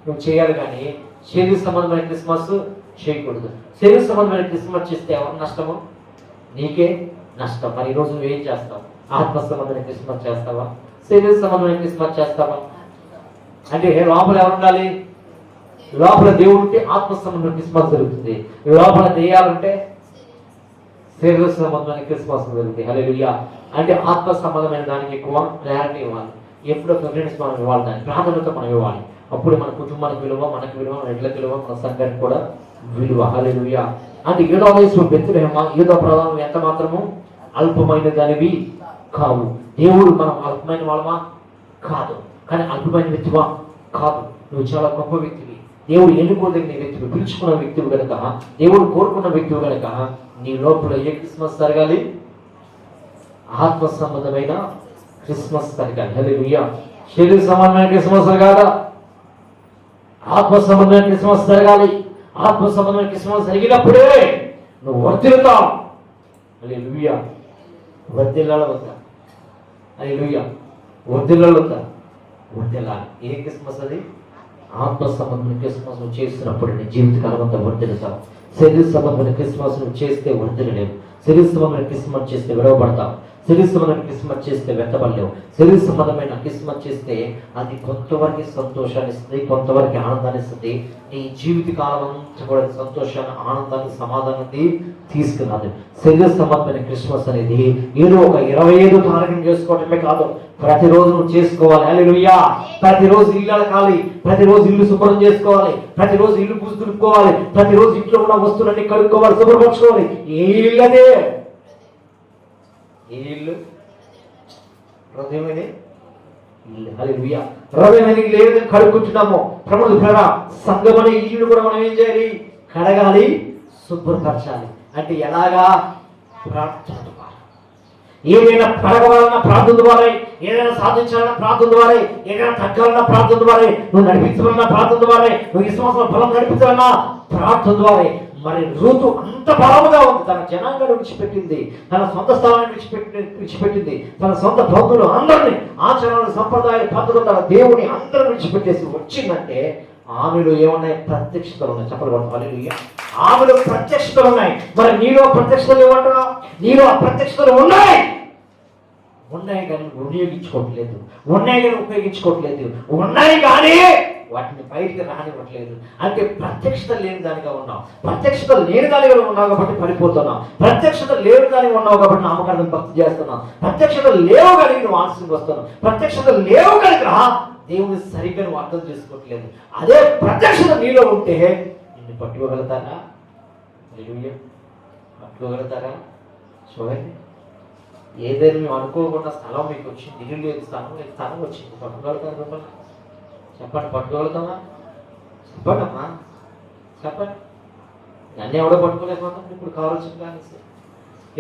నువ్వు చేయాలి, కానీ శరీర సంబంధమైన క్రిస్మస్ చేయకూడదు. శరీర సంబంధమైన క్రిస్మస్ చేస్తే ఎవరు నష్టము? నీకే నష్టం. మరి ఈరోజు నువ్వేం చేస్తావు? ఆత్మ సంబంధమైన క్రిస్మస్ చేస్తావా? శరీర సంబంధమైన క్రిస్మస్ చేస్తావా? అంటే లోపల ఎవరు ఉండాలి? లోపల దేవుడు ఉంటే ఆత్మ సంబంధమైన క్రిస్మస్ జరుగుతుంది, లోపల దెయ్యాలుంటే శరీర సంబంధమైన క్రిస్మస్ జరుగుతుంది. హల్లెలూయా. అంటే ఆత్మ సంబంధమైన దానికి ఎక్కువ ప్రయారిటీ ఇవ్వాలి. ఎప్పుడో ప్రిఫరెన్స్ మనం ఇవ్వాలి, దానికి ప్రాధాన్యత మనం ఇవ్వాలి. అప్పుడు మన కుటుంబానికి విలువ, మనకు విలువ, మన ఇళ్ళకి విలువ, మన సంఘానికి కూడా విలువ. హల్లెలూయా. అంటే ఏదో వయసు బెత్లెహేమ, ఏదో ప్రధానం ఎంత మాత్రము అల్పమైన దానివి కావు. దేవుడు మనం అల్పమైన వాళ్ళమా? కాదు. కానీ అల్పమైన వ్యక్తివా? కాదు. నువ్వు చాలా గొప్ప వ్యక్తివి, దేవుడు ఎన్నుకోదగిన వ్యక్తివి, పిలుచుకున్న వ్యక్తివి కనుక, దేవుడు కోరుకున్న వ్యక్తివి కనుక నీ లోపల ఏ క్రిస్మస్ జరగాలి? ఆత్మ సంబంధమైన క్రిస్మస్ జరగాలి. హల్లెలూయా. శరీర సంబంధమైన క్రిస్మస్ జరగాల, ఆత్మ సంబంధమైన క్రిస్మస్ జరగాలి. ఆత్మ సంబంధమైన క్రిస్మస్ జరిగినప్పుడే నువ్వు వర్ధిల్లుతావు. హల్లెలూయా. వర్ధిల్లాల వద్దా? హల్లెలూయా. వర్ధిల్లాల వద్దా? వర్ధిల్లాలి. ఏ క్రిస్మస్ అది? ఆత్మ సంబంధమైన క్రిస్మస్ నువ్వు చేసినప్పుడు నీ జీవితకాలం అంతా వర్ధిల్లుతావు. శరీర సంబంధమైన క్రిస్మస్ నువ్వు చేస్తే వర్ధిల్లలేవు. శరీర సంబంధమైన క్రిస్మస్ చేస్తే విడవబడతావు. శరీర సంబంధమైన క్రిస్మస్ చేస్తే వెతబడలేవు. శరీర సంబంధమైన క్రిస్మస్ చేస్తే అది కొంతవరకు సంతోషాన్ని ఇస్తుంది, కొంతవరకు ఆనందాన్ని ఇస్తుంది. నీ జీవిత కాలం అంతా కూడా సంతోషాన్ని, ఆనందాన్ని, సమాధానాన్ని తీసుకురాదు. శరీర సంబంధమైన క్రిస్మస్ అనేది ఏదో ఒక 25 తారీఖుని చేసుకోవటమే కాదు, ప్రతిరోజు నువ్వు చేసుకోవాలి. హల్లెలూయా. ప్రతిరోజు ఇల్లు అలకాలి, ప్రతిరోజు ఇల్లు శుభ్రం చేసుకోవాలి, ప్రతిరోజు ఇల్లు పూసి దులుపుకోవాలి, ప్రతిరోజు ఇంట్లో ఉన్న వస్తువులన్నీ కడుక్కోవాలి, శుభ్రపరచుకోవాలి. ఏ ఇల్లదే? ఏ ఇల్లు? హృదయమనే ఇల్లు. హల్లెలూయా. హృదయమైన ఇల్లు ఏ విధంగా కడుక్కుంటున్నామో ప్రభువు ద్వారా సంఘం అనే ఇల్లు కూడా మనం ఏం చేయాలి? కడగాలి, శుభ్రపరచాలి. అంటే ఎలాగా? ప్రార్థన ద్వారా. ఏదైనా పడగవాలన్నా ప్రార్థన ద్వారా, ఏదైనా సాధించాలన్నా ప్రార్థన ద్వారా, ఏదైనా తగ్గాలన్నా ప్రార్థన ద్వారా, నువ్వు నడిపించాలన్నా ప్రార్థన ద్వారా, నువ్వు ఈ సంవత్సరం ఫలం నడిపించాలన్నా ప్రార్థన ద్వారా. మరి రూతు అంత బలముగా ఉంది, తన జనాంగాన్ని విడిచిపెట్టింది, తన సొంత స్థలాన్ని విడిచిపెట్టింది, తన సొంత బంధువులు అందరినీ, ఆచారాలు, సంప్రదాయాలు, పద్ధతులు, తన దేవుని అందరూ విడిచిపెట్టేసి వచ్చిందంటే ఆమెలో ఏమున్నాయి? ప్రత్యక్షతలు ఉన్నాయి. చెప్పలు పడతాం. హల్లెలూయా. ఆమెలో ప్రత్యక్షతలు ఉన్నాయి. మరి నీలో ప్రత్యక్షతలు ఏమంటున్నా? నీలో ప్రత్యక్షతలు ఉన్నాయి కానీ వినియోగించుకోవట్లేదు, ఉన్నాయి కానీ ఉపయోగించుకోవట్లేదు, ఉన్నాయి కానీ వాటిని బయటికి రానివ్వట్లేదు. అంటే ప్రత్యక్షత లేని దానిగా ఉన్నావు. ప్రత్యక్షత లేని దానిగా ఉన్నావు కాబట్టి పడిపోతున్నావు. ప్రత్యక్షత లేని దానిగా ఉన్నావు కాబట్టి నామకార్థం భక్తి చేస్తున్నావు. ప్రత్యక్షత లేవు కలిగి నువ్వు ఆలస్యం వస్తున్నావు. ప్రత్యక్షత లేవు కలిగి దేవుని సరిగ్గా నువ్వు అర్థం చేసుకోవట్లేదు. అదే ప్రత్యక్షత నీలో ఉంటే నిన్ను పట్టుకోగలుగుతారా? పట్టుకోగలుగుతారా? చూడండి, ఏదైనా మేము అనుకోకుండా స్థలం మీకు వచ్చింది, ఇల్లు లేదు, స్థలం లేదు, స్థలం వచ్చింది, పట్టుకోగలుగుతారు మిమ్మల్ని? చెప్పండి, పట్టుకోగలుగుతామా? చెప్పండి అమ్మా, చెప్పండి. అన్నీ ఎవడో పట్టుకోలేకపోతాం. ఇప్పుడు కావాల్సిన కానీ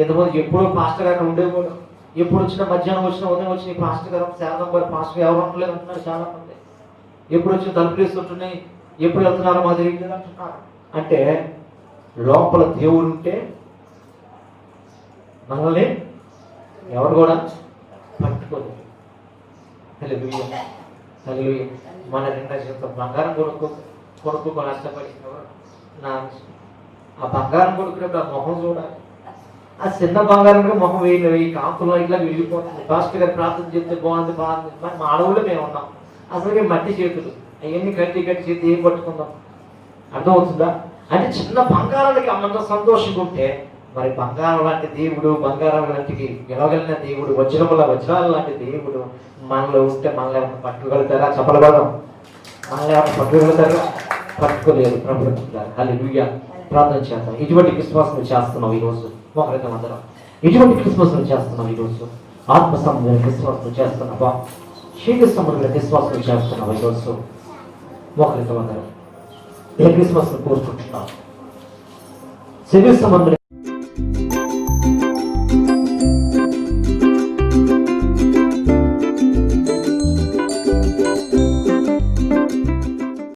ఎంతమంది ఎప్పుడో పాస్టర్ గారు ఉండేవాడు, ఎప్పుడు వచ్చినా మధ్యాహ్నం వచ్చినా ఉదయం వచ్చిన పాస్టర్ గారు శారదం గారు పాస్టర్ ఎవరు ఉండలేదు అంటున్నారు చాలా మంది. ఎప్పుడు వచ్చిన తలుపులు వేస్తుంటున్నాయి, ఎప్పుడు వెళ్తున్నారో మా తెలియదు అంటున్నారు. అంటే లోపల దేవుడు ఉంటే మనల్ని ఎవరు కూడా పట్టుకోలేదు. హల్లెలూయా, హల్లెలూయా. మన నిండా జీవితం బంగారం కొనుక్కోని కష్టపడి నా ఆ బంగారం కొనుక్కున్నప్పుడు ఆ మొహం చూడాలి. ఆ చిన్న బంగారం మొహం వేయి కాంతులో ఇట్లా వెళ్ళిపోతుంది. పాస్టర్ గారు ప్రార్థన చేస్తే బాగుంది మరి మా అడవులు మేము ఉన్నాం. అసలుకే మట్టి చేతులు అవన్నీ కట్టి చేతి ఏం పట్టుకుందాం? అర్థమవుతుందా? అంటే చిన్న బంగారానికి అంత సంతోషంగా ఉంటే మరి బంగారం లాంటి దేవుడు, బంగారం లాంటికి గెలవగలిగిన దేవుడు, వజ్రాల లాంటి దేవుడు మనలో ఉంటే మనల్ని పట్టుకోగలుగుతారా? చెప్పలబడం మనల్ని పట్టుకోగలుగుతారా? పట్టుకోలేదు. ప్రభుత్వం హల్లెలూయా. ప్రార్థన చేద్దాం. ఇటువంటి క్రిస్మస్ చేస్తున్నాం ఈరోజు. మోకరిద్దాం అందరం. ఇటువంటి క్రిస్మస్ చేస్తున్నాం ఈరోజు. ఆత్మ సంబంధమైన క్రిస్మస్ చేస్తున్నావా? శరీర సంబంధమైన క్రిస్మస్ చేస్తున్నావా ఈరోజు? మోకరిద్దాం అందరం. ఏ క్రిస్మస్ కోరుకుంటున్నాం? శరీర సంబంధమైన